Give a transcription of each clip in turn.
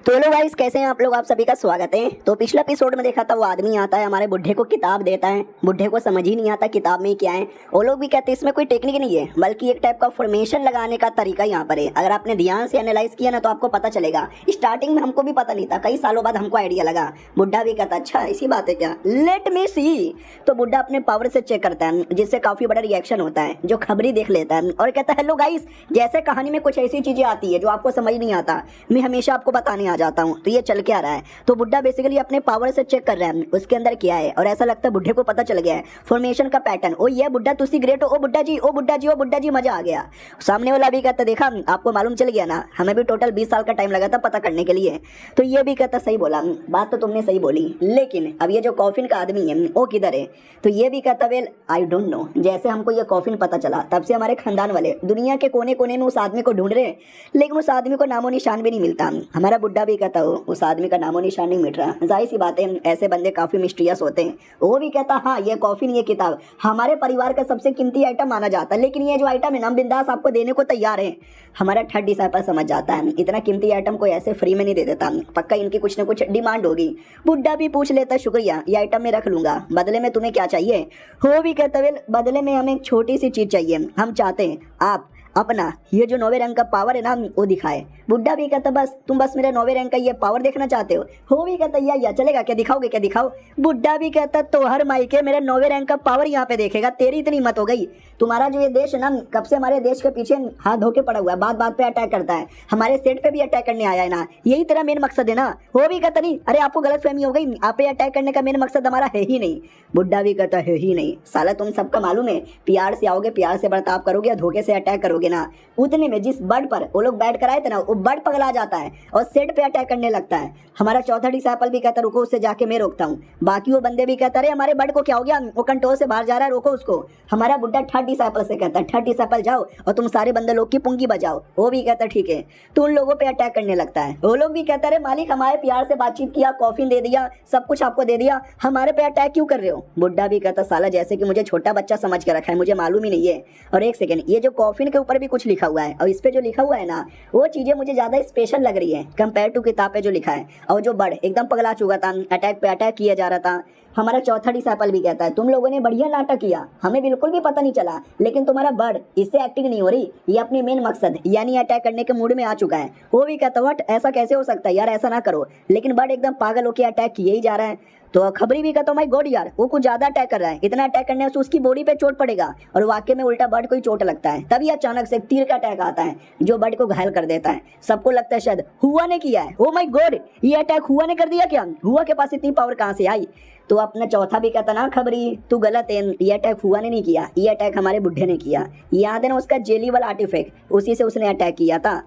तो hello guys, कैसे हैं आप लोग। आप सभी का स्वागत है। तो पिछला एपिसोड में देखा था, वो आदमी आता है, हमारे बुढ़े को किताब देता है। बुढ़े को समझ ही नहीं आता किताब में क्या है। वो लोग भी कहते हैं इसमें कोई टेक्निक नहीं है, बल्कि एक टाइप का फॉर्मेशन लगाने का तरीका यहाँ पर है। अगर आपने ध्यान से एनालाइज किया ना तो आपको पता चलेगा। स्टार्टिंग में हमको भी पता नहीं था, कई सालों बाद हमको आइडिया लगा। बुढ़ा भी कहता अच्छा इसी बात है क्या, लेट मी सी। तो बुढ़ा अपने पावर से चेक करता है, जिससे काफी बड़ा रिएक्शन होता है। जो खबरी देख लेता है और कहता है हेलो गाइस, जैसे कहानी में कुछ ऐसी चीजें आती है जो आपको समझ नहीं आता, मैं हमेशा आपको बताने आ जाता हूँ। तो ये चल क्या रहा है। तो बुड्ढा बेसिकली अपने पावर से चेक कर रहा है उसके अंदर क्या है, और ऐसा लगता है बुड्ढे को पता चल गया है फॉर्मेशन का पैटर्न। ओ ये बुड्ढा तुसी ग्रेट हो, ओ बुड्ढा जी, ओ बुड्ढा जी, ओ बुड्ढा जी, मजा आ गया। सामने वाला भी कहता देखा आपको मालूम चल गया ना, हमें भी टोटल 20 साल का टाइम लगा था पता करने के लिए। तो ये भी कहता सही बोला, बात तो तुमने सही बोली, लेकिन अब ये जो कॉफिन का आदमी है वो किधर है। तो ये भी कहता वेल आई डोंट नो। जैसे हमको ये कॉफिन पता चला तब से हमारे खानदान वाले दुनिया के कोने कोने में उस आदमी को ढूंढ रहे, लेकिन उस आदमी को नामो निशान भी नहीं मिलता। हमारा बुड्ढा भी कहता हो उस आदमी का नामो निशान नहीं मिट रहा। जाहिर सी बात है, ऐसे बंदे काफी मिस्टीरियस होते हैं। वो भी कहता हाँ ये कॉफिन, ये किताब हमारे परिवार का सबसे कीमती आइटम माना जाता है, लेकिन ये जो आइटम है ना, हम बिंदास आपको देने को तैयार है। हमारा थर्ड डिसाइपल समझ जाता है इतना कीमती आइटम को ऐसे फ्री में नहीं दे देता, पक्का इनकी कुछ ना कुछ डिमांड होगी। बुड्ढा भी पूछ लेता शुक्रिया, ये आइटम मैं रख लूंगा, बदले में तुम्हें क्या चाहिए। हो भी कहता वेल बदले में हमें एक छोटी सी चीज चाहिए, हम चाहते हैं आप अपना ये जो 9वें रैंक का पावर है ना वो दिखाए। बुड्ढा भी कहता बस तुम बस मेरे 9वें रैंक का ये पावर देखना चाहते हो भी कहता या चलेगा, क्या दिखाओगे, क्या दिखाओ। बुड्ढा भी कहता तो हर माइके मेरे 9वें रैंक का पावर यहाँ पे देखेगा, तेरी इतनी हिम्मत हो गई। तुम्हारा जो ये देश है ना, कब से हमारे देश के पीछे हाथ धोके पड़ा हुआ है, बात बात पे अटैक करता है, हमारे सेट पे भी अटैक करने आया है ना, यही तेरा मेन मकसद है ना। हो भी कहता नहीं, अरे आपको गलत फहमी हो गई, आप पे अटैक करने का मेन मकसद हमारा है ही नहीं। बुड्ढा भी कहता है ही नहीं, साला तुम सबका मालूम है, प्यार से आओगे, प्यार से बर्ताव करोगे, धोखे से अटैक करोगे ना, उतने में जिस बर्ड पर वो लोग बैठ कर आए थे ना, वो बर्ड पगला जाता है और सेट पे अटैक करने लगता है। हमारा चौथा डिसाइपल भी कहता रुको, उससे जाके मैं रोकता हूँ। बाकी वो बंदे भी कहता रहे हमारे बर्ड को क्या हो गया, वो कंट्रोल से बाहर जा रहा है, रोको उसको। हमारा बुड्ढा थर्ड डिसाइपल से कहता है थर्ड डिसाइपल जाओ और तुम सारे बंदे लोग की पुंगी बजाओ। वो भी कहता ठीक है। तो उन लोगों पे अटैक करने लगता है। वो लोग भी कहता रहे मालिक हमारे प्यार से बातचीत किया, कॉफी दे दिया, सब कुछ आपको दे दिया, हमारे पे अटैक क्यों कर रहे हो। बुड्ढा भी कहता साला जैसे कि मुझे छोटा बच्चा समझ के रखा है, मुझे मालूम ही नहीं है। और एक सेकंड, ये जो कॉफिन के ऊपर भी कुछ लिखा हुआ है और इस पे जो लिखा हुआ है ना, वो चीजें मुझे ज्यादा स्पेशल लग रही है कंपेयर टू किताब पे जो लिखा है। और जो बर्ड एकदम पगला चुका था, अटैक पे अटैक किया जा रहा था। हमारा चौथा डिसाइपल भी कहता है तुम लोगों ने बढ़िया नाटक किया, हमें बिल्कुल भी पता नहीं चला, लेकिन तुम्हारा बर्ड इससे एक्टिंग नहीं हो रही, ये अपनी मेन मकसद यानी अटैक करने के मूड में आ चुका है। वो भी कहता व्हाट, ऐसा कैसे हो सकता है यार, ऐसा ना करो, लेकिन बर्ड एकदम पागल होकर अटैक किए ही जा रहा है। तो खबरी भी कहता माय गॉड यार, वो कुछ ज्यादा अटैक कर रहा है, इतना अटैक करने से उसकी बॉडी पे चोट पड़ेगा, और वाकई में उल्टा बर्ड को ही चोट लगता है। तभी अचानक से तीर का अटैक आता है जो बर्ड को घायल कर देता है। सबको लगता है शायद हुआ ने किया है। ओ माय गॉड, ये अटैक हुआ ने कर दिया क्या, हुआ के पास इतनी पावर कहां से आई। तो अपना चौथा भी कहता ना खबरी तू गलत है, ये अटैक हुआ ने नहीं किया, ये अटैक हमारे बुढ़े ने किया। याद है ना उसका जेली वाला आर्टिफैक्ट, उसी से उसने अटैक किया था।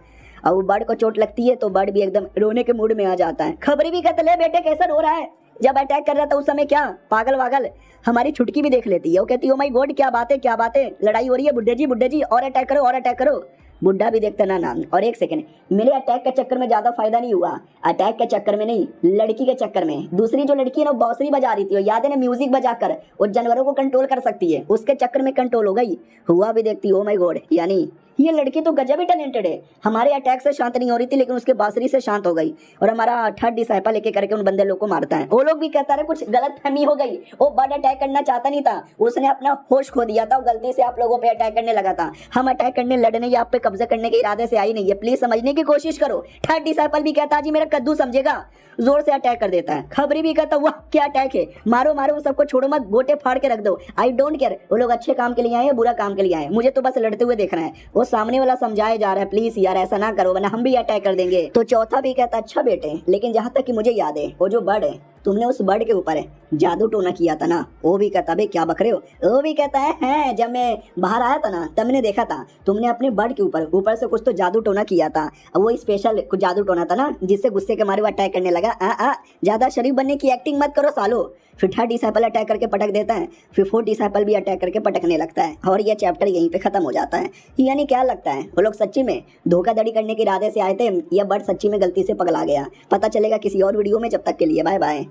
और वो बर्ड को चोट लगती है तो बर्ड भी एकदम रोने के मूड में आ जाता है। खबरी भी कहता ले बेटे कैसा रो रहा है, जब अटैक कर रहा था उस समय क्या पागल वागल। हमारी छुटकी भी देख लेती है, वो कहती है ओ माय गॉड क्या बात है, क्या बात है, लड़ाई हो रही है बुड्ढे जी और अटैक करो, और अटैक करो। बुड्ढा भी देखता ना। और एक सेकंड, मेरे अटैक के चक्कर में ज्यादा फायदा नहीं हुआ, अटैक के चक्कर में नहीं, लड़की के चक्कर में। दूसरी जो लड़की है ना बांसुरी बजा रही थी, वो याद है ना, म्यूजिक बजाकर वो जानवरों को कंट्रोल कर सकती है, उसके चक्कर में कंट्रोल हो गई। हुआ भी देखती ओ माय गॉड, यानी ये लड़की तो गजब ही टैलेंटेड है। हमारे अटैक से शांत नहीं हो रही थी, लेकिन उसके बांसुरी से शांत हो गई, और हमारा थर्ड डिसाइपल लेके करके उन बंदे लोग को मारता है। वो लोग भी कहता है कुछ गलत फहमी हो गई, वो बर्ड अटैक करना चाहता नहीं था, उसने अपना होश खो दिया था, गलती से आप लोगों पे अटैक करने लगा था। हम अटैक करने, लड़ने या आप पे कब्जा करने के इरादे से आई नहीं है, प्लीज समझने की कोशिश करो। थर्ड डिसाइपल भी कहता जी मेरा कद्दू समझेगा, जोर से अटैक कर देता है। खबरी भी कहता वाह क्या अटैक है, मारो मारो सबको, छोड़ो मत, गोटे फाड़ के रख दो, आई डोंट केयर वो लोग अच्छे काम के लिए आए हैं बुरा काम के लिए आए, मुझे तो बस लड़ते हुए देखना है। वो सामने वाला समझाया जा रहा है प्लीज यार ऐसा ना करो वरना हम भी अटैक कर देंगे। तो चौथा भी कहता अच्छा बेटे, लेकिन जहां तक कि मुझे याद है वो जो बर्ड है तुमने उस बर्ड के ऊपर जादू टोना किया था ना। वो भी कहता भाई क्या बक रहे हो। वो भी कहता है जब मैं बाहर आया था ना तब मैंने देखा था तुमने अपने बर्ड के ऊपर से कुछ तो जादू टोना किया था, वो स्पेशल कुछ जादू टोना था ना जिससे गुस्से के मारे वो अटैक करने लगा। ज्यादा शरीफ बनने की एक्टिंग मत करो सालो। फिर थर्ड डिसाइपल अटैक करके पटक देता है, फिर फोर्थ डिसाइपल भी अटैक करके पटकने लगता है, और ये चैप्टर यहीं पे खत्म हो जाता है। यानी क्या लगता है वो लोग सच्ची में धोखाधड़ी करने के इरादे से आए थे या बर्ड सच्ची में गलती से पगला गया। पता चलेगा किसी और वीडियो में, जब तक के लिए बाय बाय।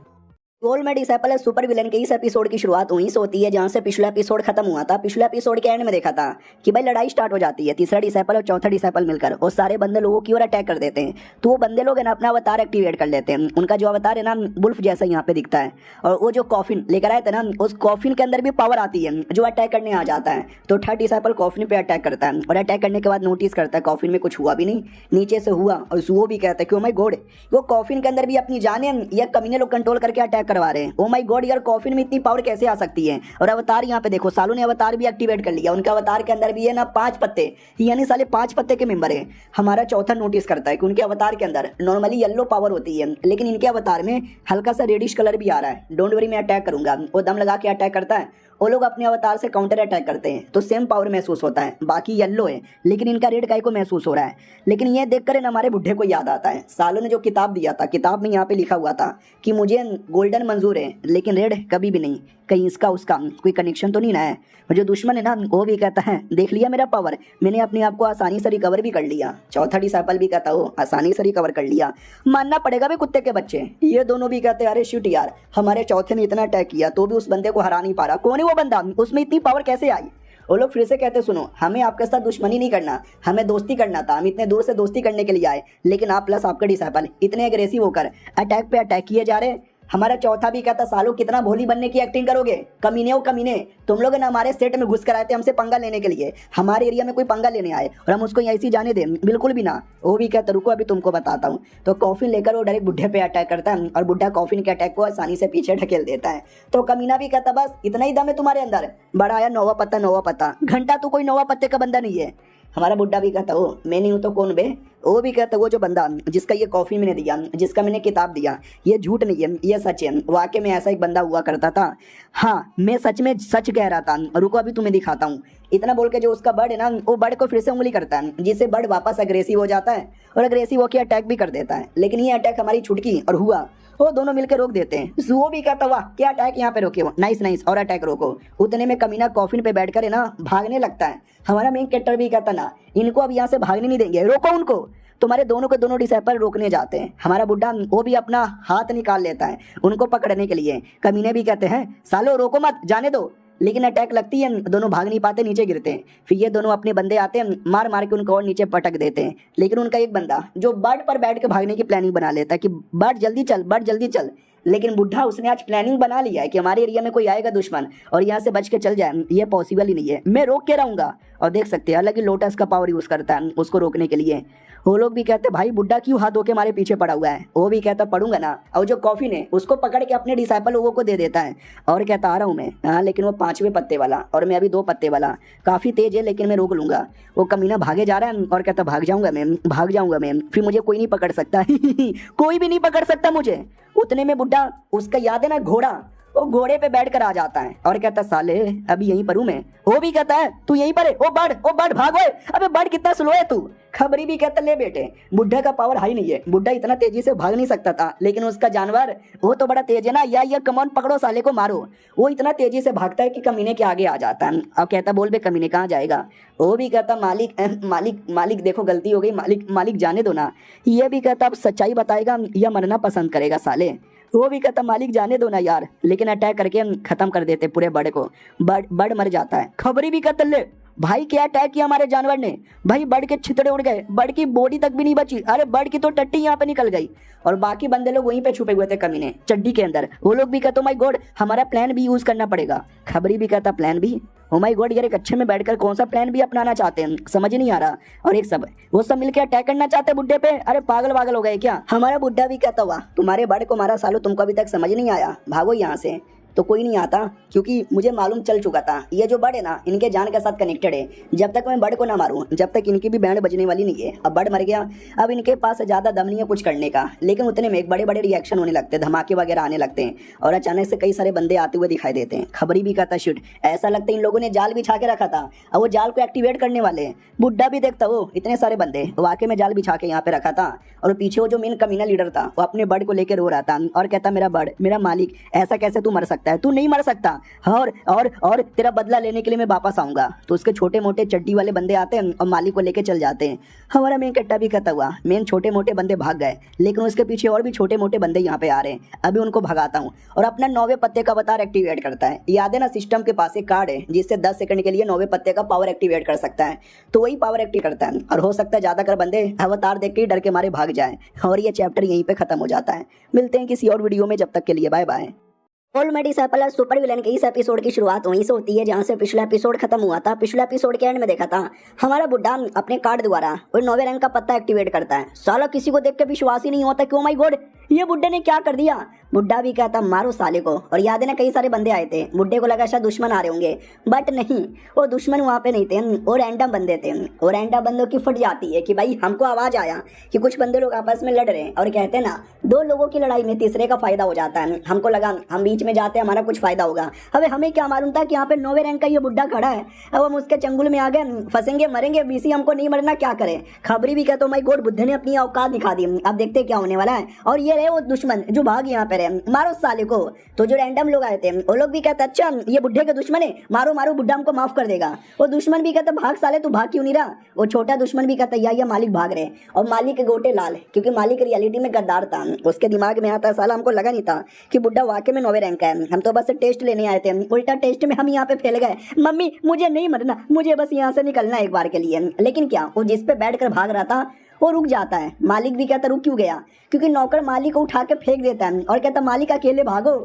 रोल में डिसेबल है सुपर विलन के इस एपिसोड की शुरुआत वहीं से होती है जहां से पिछला एपिसोड खत्म हुआ था। पिछले एपिसोड के एंड में देखा था कि भाई लड़ाई स्टार्ट हो जाती है, तीसरा डिसेबल और चौथा डिसेबल मिलकर और सारे बंदे लोगों की ओर अटैक कर देते हैं। तो वो बंदे लोग है ना अपना अवतार एक्टिवेट कर लेते हैं। उनका जो अवतार है ना वुल्फ जैसा यहाँ पे दिखता है, और वो जो कॉफिन लेकर आए थे ना उस कॉफिन के अंदर भी पावर आती है जो अटैक करने आ जाता है। तो थर्ड डिसेबल कॉफिन पे अटैक करता है और अटैक करने के बाद नोटिस करता है कॉफिन में कुछ हुआ भी नहीं, नीचे से हुआ। और वो भी कहता है कि ओ माय गॉड, वो कॉफिन के अंदर भी अपनी जाने या कमीने लोग कंट्रोल करके अटैक करवा रहे हैं। ओ माय गॉड यार, कॉफिन में इतनी पावर कैसे आ सकती है। और अवतार यहाँ पे देखो, सालों ने अवतार भी एक्टिवेट कर लिया। उनके अवतार के अंदर भी है ना 5 पत्ते, यानी साले 5 पत्ते के मेंबर है। हमारा चौथा नोटिस करता है कि उनके अवतार के अंदर नॉर्मली येलो पावर होती है, लेकिन इनके अवतार में हल्का सा रेडिश कलर भी आ रहा है। डोंट वरी, मैं अटैक करूंगा। वो दम लगा के अटैक करता है। वो लोग अपने अवतार से काउंटर अटैक करते हैं तो सेम पावर महसूस होता है। बाकी येलो है लेकिन इनका रेड काय को महसूस हो रहा है। लेकिन ये देखकर हमारे बुढ़े को याद आता है सालों ने जो किताब दिया था, किताब में यहाँ पे लिखा हुआ था कि मुझे गोल्डन मंजूर है लेकिन रेड कभी भी नहीं। कहीं इसका उसका कोई कनेक्शन तो नहीं ना है। जो दुश्मन है ना वो भी कहता है देख लिया मेरा पावर, मैंने अपने आप को आसानी से रिकवर भी कर लिया। चौथा डिसेबल भी कहता हो आसानी से रिकवर कर लिया। मानना पड़ेगा भी कुत्ते के बच्चे। ये दोनों भी कहते हैं अरे शिट यार, हमारे चौथे ने इतना अटैक किया तो भी उस बंदे को हरा नहीं पा रहा। कौन है वो बंदा, उसमें इतनी पावर कैसे आई। वो लोग फिर से कहते सुनो, हमें आपके साथ दुश्मनी नहीं करना, हमें दोस्ती करना था। हम इतने दूर से दोस्ती करने के लिए आए, लेकिन आप प्लस आपका डिसेबल इतने एग्रेसिव होकर अटैक पे अटैक किए जा रहे। हमारा चौथा भी कहता सालों कितना भोली बनने की एक्टिंग करोगे, कमीने हो कमीने। तुम लोग ना हमारे सेट में घुस कर आए थे हमसे पंगा लेने के लिए, हमारे एरिया में कोई पंगा लेने आए और हम उसको ऐसी जाने दें, बिल्कुल भी ना। वो भी कहता रुको अभी तुमको बताता हूँ। तो कॉफिन लेकर वो डायरेक्ट बुढ़े पे अटैक करता है और बुढ़ा कॉफिन के अटैक को आसानी से पीछे ढकेल देता है। तो कमीना भी कहता बस इतना ही दम है तुम्हारे अंदर, बड़ा आया नौवा पत्ता घंटा, तू कोई नौवा पत्ते का बंदा नहीं है। हमारा बुड्ढा भी कहता हो मैं नहीं हूं तो कौन बे। वो भी कहता वो जो बंदा जिसका ये कॉफी मैंने दिया, जिसका मैंने किताब दिया, ये झूठ नहीं है ये सच है। वाकई में ऐसा एक बंदा हुआ करता था। हाँ मैं सच में सच कह रहा था, रुको अभी तुम्हें दिखाता हूँ। इतना बोल के जो उसका बर्ड है ना वो बर्ड को फिर से उंगली करता है, जिससे बर्ड वापस अग्रेसिव हो जाता है और अग्रेसिव होकर अटैक भी कर देता है। लेकिन ये अटैक हमारी छुटकी और हुआ, वो दोनों मिलकर रोक देते हैं। वो भी कहता वाह क्या अटैक यहाँ पे रोके हो, नाइस और अटैक रोको। उतने में कमीना कॉफिन पे बैठकर है ना भागने लगता है। हमारा मेन कैरेक्टर भी कहता ना इनको अब यहाँ से भागने नहीं देंगे, रोको उनको। तुम्हारे दोनों के दोनों डिसेबल रोकने जाते हैं। हमारा बुड्ढा वो भी अपना हाथ निकाल लेता है उनको पकड़ने के लिए। कमीने भी कहते हैं सालो रोको मत, जाने दो। लेकिन अटैक लगती है, दोनों भाग नहीं पाते, नीचे गिरते हैं। फिर ये दोनों अपने बंदे आते हैं, मार मार के उनको और नीचे पटक देते हैं। लेकिन उनका एक बंदा जो बर्ड पर बैठ के भागने की प्लानिंग बना लेता है कि बर्ड जल्दी चल। लेकिन बुढ़ा उसने आज प्लानिंग बना लिया है कि हमारे एरिया में कोई आएगा दुश्मन और यहाँ से बच के चल जाए, ये पॉसिबल ही नहीं है, मैं रोक के रहूंगा। और देख सकते हैं हालांकि लोटस का पावर यूज करता है उसको रोकने के लिए। वो लोग भी कहते भाई बुड्ढा क्यों हाथ धोके हमारे पीछे पड़ा हुआ है। वो भी कहता पड़ूंगा ना। और जो कॉफी ने उसको पकड़ के अपने डिसेबल लोगों को दे देता है और कहता आ रहा हूँ मैं। हाँ लेकिन वो 5वें पत्ते वाला और मैं अभी 2 पत्ते वाला, काफी तेज है लेकिन मैं रोक लूंगा। वो कमीना भागे जा रहा है और कहता भाग जाऊंगा मैं, फिर मुझे कोई नहीं पकड़ सकता कोई भी नहीं पकड़ सकता मुझे। उतने में बुड्ढा उसका याद है ना घोड़ा, वो घोड़े पे बैठ कर आ जाता है और कहता साले अभी यहीं पर हूं मैं। वो भी कहता है तू यहीं पर है। ओ बर्ड भाग ओए, अबे बर्ड कितना स्लो है तू। खबरी भी कहता ले बेटे, बुड्ढा का पावर हाई नहीं है, बुड्ढा इतना तेजी से भाग नहीं सकता था, लेकिन उसका जानवर वो तो बड़ा तेज है ना। या कमॉन पकड़ो साले को मारो। वो इतना तेजी से भागता है कि कमीने के आगे आ जाता है। अब कहता बोल बे कमीने कहाँ जाएगा। वो भी कहता मालिक देखो गलती हो गई, मालिक जाने दो ना। ये भी कहता अब सच्चाई बताएगा या मरना पसंद करेगा साले। वो भी कहता मालिक जाने दो ना यार। लेकिन अटैक करके हम खत्म कर देते पूरे बर्ड को। बर्ड मर जाता है। खबरी भी कहता ले भाई क्या अटैक किया हमारे जानवर ने। भाई बर्ड के छितड़े उड़ गए, बर्ड की बॉडी तक भी नहीं बची। अरे बर्ड की तो टट्टी यहाँ पे निकल गई और बाकी बंदे लोग वहीं पे छुपे हुए थे कमीने चड्डी के अंदर। वो लोग भी कहते माय गॉड हमारा प्लान भी यूज करना पड़ेगा। खबरी भी कहता प्लान भी, ओ माय गॉड यार एक अच्छे में बैठकर कौन सा प्लान भी अपनाना चाहते हैं समझ नहीं आ रहा। और एक सब वो सब मिलकर अटैक करना चाहते हैं बुड्ढे पे। अरे पागल हो गए क्या। हमारा बुड्ढा भी कहता हुआ तुम्हारे बर्ड को मारा सालो, तुमको अभी तक समझ नहीं आया, भागो यहाँ से। तो कोई नहीं आता क्योंकि मुझे मालूम चल चुका था ये जो बर्ड है ना इनके जान के साथ कनेक्टेड है। जब तक मैं बर्ड को ना मारूं जब तक इनकी भी बैंड बजने वाली नहीं है। अब बर्ड मर गया, अब इनके पास ज़्यादा दम नहीं है कुछ करने का। लेकिन उतने में एक बड़े रिएक्शन होने लगते हैं, धमाके वगैरह आने लगते हैं और अचानक से कई सारे बंदे आते हुए दिखाई देते हैं। खबरी भी कहता शिट, ऐसा लगता है इन लोगों ने जाल बिछा के रखा था और वो जाल को एक्टिवेट करने वाले हैं। बुड्ढा भी देखता वो इतने सारे बंदे वाकई में जाल बिछा के यहाँ पे रखा था और पीछे वो जो मेन कमीना लीडर था वो अपने बर्ड को लेकर रो रहा था और कहता मेरा बर्ड मेरा मालिक ऐसा कैसे तू मर सकता सकता है, तू नहीं मर सकता, और तेरा बदला लेने के लिए मैं वापस आऊंगा। तो उसके छोटे मोटे चड्डी वाले बंदे आते हैं और मालिक को लेके चल जाते हैं। हमारा मेन कट्टा भी खत्म हुआ, मेन छोटे मोटे बंदे भाग गए, लेकिन उसके पीछे और भी छोटे मोटे बंदे यहाँ पे आ रहे हैं। अभी उनको भगाता हूँ और अपना 9वें पत्ते का अवतार एक्टिवेट करता है। याद है ना, सिस्टम के पास एक कार्ड है जिससे 10 सेकंड के लिए 9वें पत्ते का पावर एक्टिवेट कर सकता है, तो वही पावर एक्टिव करता है। और हो सकता है ज्यादातर बंदे अवतार देख के डर के मारे भाग जाएं, और ये चैप्टर यहीं पे खत्म हो जाता है। मिलते हैं किसी और वीडियो में, जब तक के लिए bye bye. Already disable super villain के इस एपिसोड की शुरुआत वहीं से होती है जहां से पिछला एपिसोड खत्म हुआ था। पिछले एपिसोड के एंड में देखा था हमारा बुड्ढा अपने कार्ड द्वारा और 9वें रैंक का पत्ता एक्टिवेट करता है। साला किसी को देख के विश्वास ही नहीं होता कि ओ माय गॉड, ये बुड्ढे ने क्या कर दिया। बुड्ढा भी कहता मारो साले को। और याद है ना, कई सारे बंदे आए थे, बुड्ढे को लगा शायद दुश्मन आ रहे होंगे, बट नहीं, वो दुश्मन वहाँ पे नहीं थे, वो रैंडम बंदे थे। और रैंडम बंदों की फट जाती है कि भाई हमको आवाज आया कि कुछ बंदे लोग आपस में लड़ रहे हैं, और कहते हैं ना, 2 लोगों की लड़ाई में तीसरे का फायदा हो जाता है। हमको लगा हम बीच में जाते हैं, हमारा कुछ फायदा होगा। अबे हमें क्या मालूम था कि यहाँ पे 9वें रैंक का ये बुड्ढा खड़ा है। अब हम उसके चंगुल में आ गए, फंसेंगे मरेंगे, बीसी हमको नहीं मरना, क्या करे। खबरी भी कहते माय गॉड, बुड्ढे ने अपनी औकात दिखा दी, अब देखते क्या होने वाला है। और ये रहे वो दुश्मन जो भाग यहाँ पे रहे, मारो साले को। तो जो रैंडम लोग आए थे वो लोग भी कहते अच्छा ये बुड्ढे के दुश्मन है, मारो मारो, बुड्ढा हमको माफ कर देगा। वो दुश्मन भी कहता भाग साले, तू भाग क्यों नहीं रहा। वो छोटा दुश्मन भी कहता या मालिक भाग रहे। और मालिक के गोटे लाल, क्योंकि मालिक रियलिटी में गद्दार था। उसके दिमाग में आता साला हमको लगा नहीं था कि बुड्ढा वाकई में 9वें रैंक का है, हम तो बस टेस्ट लेने आए थे। उल्टा टेस्ट में हम यहाँ पे फेल गए। मम्मी मुझे नहीं मरना, मुझे बस यहाँ से निकलना एक बार के लिए। लेकिन क्या, वो जिस पे बैठ कर भाग रहा था वो रुक जाता है। मालिक भी कहता रुक क्यों गया, क्योंकि नौकर मालिक को उठा के फेंक देता है और कहता मालिक अकेले भागो।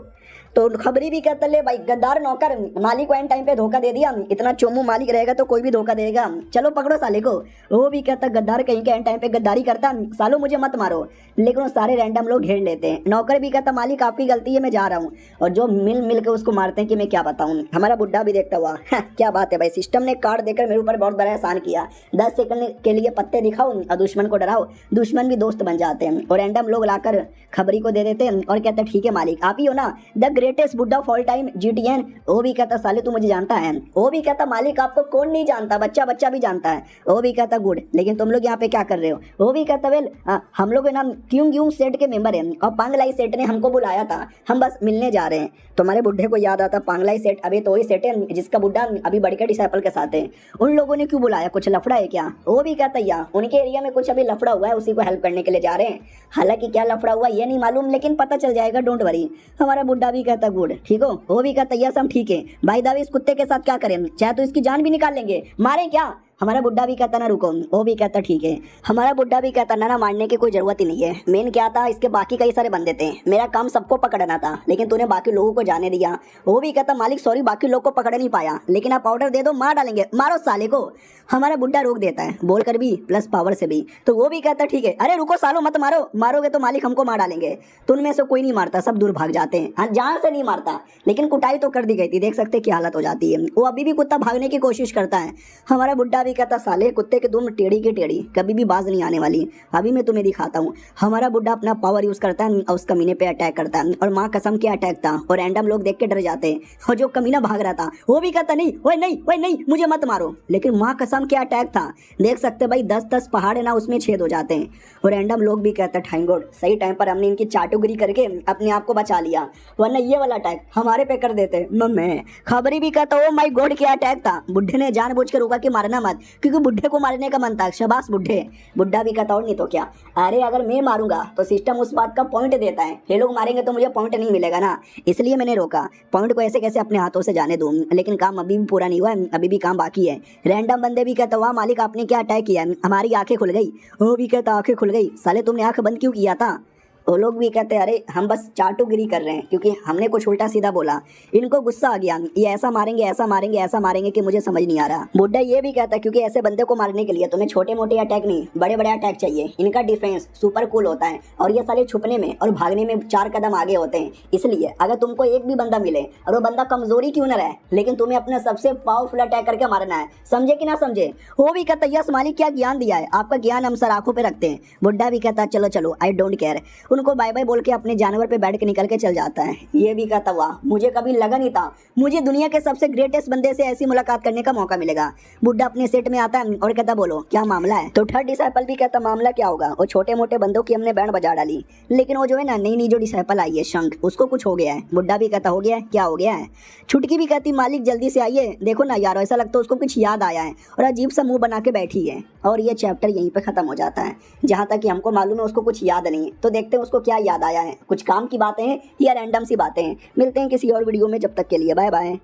तो खबरी भी कहता ले भाई गद्दार नौकर, मालिक को एंड टाइम पे धोखा दे दिया, इतना चोमू मालिक रहेगा तो कोई भी धोखा देगा, चलो पकड़ो साले को। वो भी कहता गद्दार कहीं के एंड टाइम पे गद्दारी करता, सालो मुझे मत मारो। लेकिन वो सारे रैंडम लोग घेर लेते हैं। नौकर भी कहता मालिक आपकी गलती है, मैं जा रहा हूँ। और जो मिल के उसको मारते हैं कि मैं क्या बताऊँ। हमारा बुड्ढा भी देखता हुआ क्या बात है भाई, सिस्टम ने कार्ड देकर मेरे ऊपर बहुत बड़ा एहसान किया। 10 सेकंड के लिए पत्ते दिखाओ और दुश्मन को डराओ, दुश्मन भी दोस्त बन जाते हैं। और रैंडम लोग लाकर खबरी को दे देते हैं और कहते ठीक है मालिक आप ही हो ना, द ग्रेटेस्ट बुड्ढा ऑफ ऑल टाइम GTN। वो भी कहता साले तू मुझे जानता है। वो भी कहता मालिक आपको कौन नहीं जानता, बच्चा बच्चा भी जानता है। वो भी कहता गुड, लेकिन तुम लोग यहाँ पे क्या कर रहे हो। वो भी कहता वेल हम लोग नाम क्यों सेट के मेंबर हैं और पांगलाई सेट ने हमको बुलाया था, हम बस मिलने जा रहे हैं। तुम्हारे बुड्ढे को याद आता पांगलाई सेट, अभी तो वही सेट है जिसका बुड्ढा अभी बड़े के डिसाइपल के साथ है। उन लोगों ने क्यों बुलाया, कुछ लफड़ा है क्या। वो भी कहता या उनके एरिया में कुछ अभी लफड़ा हुआ है, उसी को हेल्प करने के लिए जा रहे हैं। हालांकि क्या लफड़ा हुआ ये नहीं मालूम, लेकिन पता चल जाएगा, डोंट वरी। हमारा बुड्ढा भी कहता गुड, ठीक हो। वो भी कहता यस हम ठीक है। भाई दावी इस कुत्ते के साथ क्या करें, चाहे तो इसकी जान भी निकाल लेंगे, मारें क्या। हमारा बुड्ढा भी कहता ना रुको। वो भी कहता ठीक है। हमारा बुड्ढा भी कहता ना मारने की कोई जरूरत ही नहीं है। मेन क्या था, इसके बाकी कई सारे बंदे थे, मेरा काम सबको पकड़ना था, लेकिन तूने बाकी लोगों को जाने दिया। वो भी कहता मालिक सॉरी बाकी लोग को पकड़ नहीं पाया, लेकिन आप ऑर्डर दे दो मार डालेंगे, मारो साले को। हमारा बुड्ढा रोक देता है, बोलकर भी प्लस पावर से भी। तो वो भी कहता ठीक है, अरे रुको सालो मत मारो, मारोगे तो मालिक हमको मार डालेंगे। तो उनमें से कोई नहीं मारता, सब दूर भाग जाते हैं। हाँ जान से नहीं मारता, लेकिन कुटाई तो कर दी गई थी, देख सकते क्या हालत हो जाती है। वो अभी भी कुत्ता भागने की कोशिश करता है। हमारा बुड्ढा भी कहता साले कुत्ते के दुम टेढ़ी की टेढ़ी, कभी भी बाज नहीं आने वाली, अभी मैं तुम्हें दिखाता हूँ। हमारा बुड्ढा अपना पावर यूज करता है और उस कमीने पे अटैक करता है। और माँ कसम के अटैक था, और रैंडम लोग देख के डर जाते हैं। और जो कमीना भाग रहा था वो भी कहता नहीं ओए नहीं ओए नहीं मुझे मत मारो, लेकिन माँ कसम के अटैक था। देख सकते भाई 10-10 पहाड़ है ना, उसमें छेद हो जाते हैं। और रैंडम लोग भी कहते हैं थैंक गॉड सही टाइम पर हमने इनकी चाटुगिरी करके अपने आप को बचा लिया, वरना ये वाला अटैक हमारे पे कर देते। मैं खबरी भी कहता ओ माय गॉड क्या अटैक था। बुड्ढे ने जानबूझ के रोका कि मारना मत, क्योंकि बुड्ढे को मारने का मन था। शबाश बुड्ढे। बुड्ढा भी कहता और नहीं तो क्या, अरे अगर मैं मारूंगा तो सिस्टम उस बात का पॉइंट देता है, ये लोग मारेंगे तो मुझे पॉइंट नहीं मिलेगा ना, इसलिए मैंने रोका। पॉइंट को ऐसे कैसे अपने हाथों से जाने दूं, लेकिन काम अभी भी पूरा नहीं हुआ है, अभी भी काम बाकी है। रैंडम बंदे भी कहता वाह मालिक आपने क्या अटैक किया, हमारी आंखें खुल गई। वो भी कहता आंखें खुल गई, साले तुमने आंख बंद क्यों किया था। वो लोग भी कहते हैं अरे हम बस चाटुगिरी कर रहे हैं, क्योंकि हमने कुछ उल्टा सीधा बोला। इनको गुस्सा आ गया, ये ऐसा मारेंगे ऐसा मारेंगे ऐसा मारेंगे कि मुझे समझ नहीं आ रहा। बुड्ढा ये भी कहता है क्योंकि ऐसे बंदे को मारने के लिए तुम्हें छोटे मोटे अटैक नहीं बड़े बड़े अटैक चाहिए। इनका डिफेंस सुपर कूल होता है और ये साले छुपने में और भागने में 4 कदम आगे होते हैं। इसलिए अगर तुमको एक भी बंदा मिले और वो बंदा कमजोरी क्यों न रहे, लेकिन तुम्हें अपने सबसे पावरफुल अटैक करके मारना है, समझे कि ना समझे। वो भी कहता यस मालिक क्या ज्ञान दिया है, आपका ज्ञान हम सर आंखों पे रखते हैं। बुड्ढा भी कहता चलो चलो आई डोंट केयर। उनको बाय बाय बोल के अपने जानवर पे बैठ के निकल के चल जाता है। ये भी कहता वाह, मुझे कभी लगा नहीं था मुझे दुनिया के सबसे ग्रेटेस्ट बंदे से ऐसी मुलाकात करने का मौका मिलेगा। बुड्ढा अपने सेट में आता है और कहता बोलो क्या मामला है। तो थर्ड डिसाइपल भी कहता मामला क्या होगा, वो छोटे मोटे बंदों की हमने बैंड बजा डाली, लेकिन वो जो है ना नई नई जो डिसाइपल आई है शंख, उसको कुछ हो गया है। बुड्ढा भी कहता हो गया है, क्या हो गया है। छुटकी भी कहती मालिक जल्दी से आइए, देखो ना यार ऐसा लगता है उसको कुछ याद आया है और अजीब सा मुंह बना के बैठी है। और ये चैप्टर यहीं पे खत्म हो जाता है। जहाँ तक कि हमको मालूम है उसको कुछ याद नहीं है, तो देखते हैं उसको क्या याद आया है, कुछ काम की बातें हैं या रैंडम सी बातें हैं। मिलते हैं किसी और वीडियो में, जब तक के लिए बाय बाय।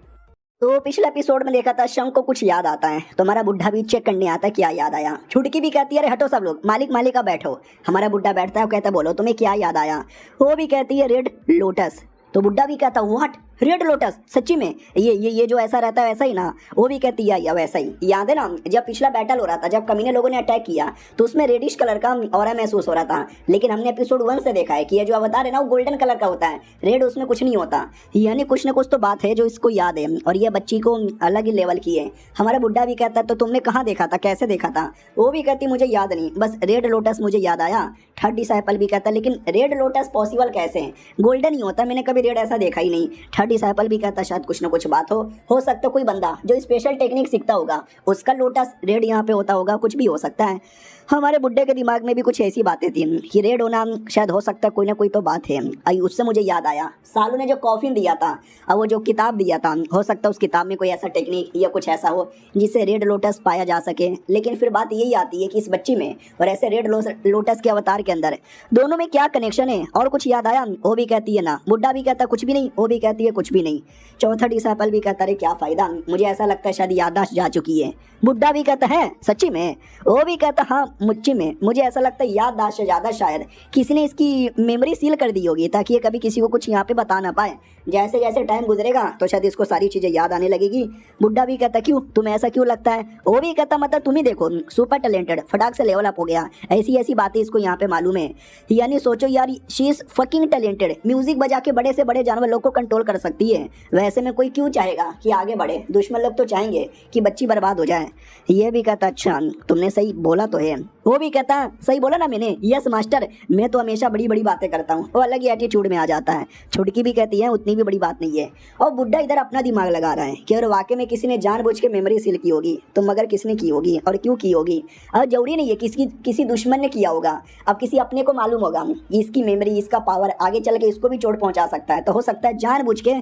तो पिछले एपिसोड में देखा था शंख को कुछ याद आता है, तो हमारा बुड्ढा भी चेक करने आता है क्या याद आया। छुटकी भी कहती है अरे हटो सब लोग, मालिक मालिक अब बैठो। हमारा बुड्ढा बैठता है और कहता बोलो तुम्हें क्या याद आया। वो भी कहती है रेड लोटस। तो बुड्ढा भी कहता व्हाट रेड लोटस, सच्ची में ये जो ऐसा रहता है वैसा ही ना। वो भी कहती है या वैसा ही। याद है ना जब पिछला बैटल हो रहा था, जब कमीने लोगों ने अटैक किया तो उसमें रेडिश कलर का ऑरा महसूस हो रहा था, लेकिन हमने एपिसोड 1 से देखा है कि ये जो अवतार है ना वो गोल्डन कलर का होता है, रेड उसमें कुछ नहीं होता। यानी कुछ ना कुछ तो बात है जो इसको याद है और ये बच्ची को अलग ही लेवल की है। हमारा बुड्ढा भी कहता है तो तुमने कहाँ देखा था, कैसे देखा था। वो भी कहती मुझे याद नहीं, बस रेड लोटस मुझे याद आया। थर्ड डिसाइपल भी कहता लेकिन रेड लोटस पॉसिबल कैसे है, गोल्डन ही होता, मैंने कभी रेड ऐसा देखा ही नहीं। थर्ड डिसाइपल भी कहता शायद कुछ ना कुछ बात हो सकता कोई बंदा जो स्पेशल टेक्निक सीखता होगा उसका लोटस रेड यहाँ पे होता होगा, कुछ भी हो सकता है। हमारे बुड्ढे के दिमाग में भी कुछ ऐसी बातें थी कि रेड होना शायद हो सकता कोई ना कोई तो बात है। आई उससे मुझे याद आया सालू ने जो कॉफिन दिया था और वो जो किताब दिया था, हो सकता उस किताब में कोई ऐसा टेक्निक या कुछ ऐसा हो जिससे रेड लोटस पाया जा सके। लेकिन फिर बात यही आती है कि इस बच्ची में और ऐसे रेड लोटस के अवतार के अंदर दोनों में क्या कनेक्शन है। और कुछ याद आया, वो भी कहती है ना। बुड्ढा भी कहता कुछ भी नहीं, वो भी कहती है कुछ भी नहीं। चौथा डिसाइपल भी कहता है क्या फायदा, मुझे ऐसा लगता है शायद याददाश्त जा चुकी है। बुड्ढा भी कहता है सच्ची में। वो भी कहता हाँ मुझी में, मुझे ऐसा लगता है याददाश्त से ज़्यादा शायद किसी ने इसकी मेमोरी सील कर दी होगी ताकि ये कभी किसी को कुछ यहाँ पे बता ना पाए। जैसे जैसे टाइम गुजरेगा तो शायद इसको सारी चीज़ें याद आने लगेगी। बुड्ढा भी कहता क्यों, तुम्हें ऐसा क्यों लगता है। वो भी कहता मतलब तुम ही देखो सुपर टैलेंटेड, फटाक से लेवल अप हो गया, ऐसी ऐसी बातें इसको यहाँ पे मालूम है। यानी सोचो यार she is fucking talented, music बजा के बड़े से बड़े जानवर लोग को कंट्रोल कर सकती है। वैसे में कोई क्यों चाहेगा कि आगे बढ़े, दुश्मन लोग तो चाहेंगे कि बच्ची बर्बाद हो जाए। ये भी कहता अच्छा तुमने सही बोला तो है। वो भी कहता सही बोला ना मैंने, यस मास्टर, मैं तो हमेशा बड़ी बड़ी बातें करता हूँ। वो अलग ही एटीट्यूड में आ जाता है। छुटकी भी कहती है उतनी भी बड़ी बात नहीं है। और बुड्ढा इधर अपना दिमाग लगा रहा है कि अगर वाकई में किसी ने जानबूझ के मेमोरी सील की होगी तो मगर किसने की होगी और क्यों की होगी। और जरूरी नहीं है किसी दुश्मन ने किया होगा, अब किसी अपने को मालूम होगा इसकी मेमोरी, इसका पावर आगे चल के इसको भी चोट पहुंचा सकता है। तो हो सकता है जानबूझ के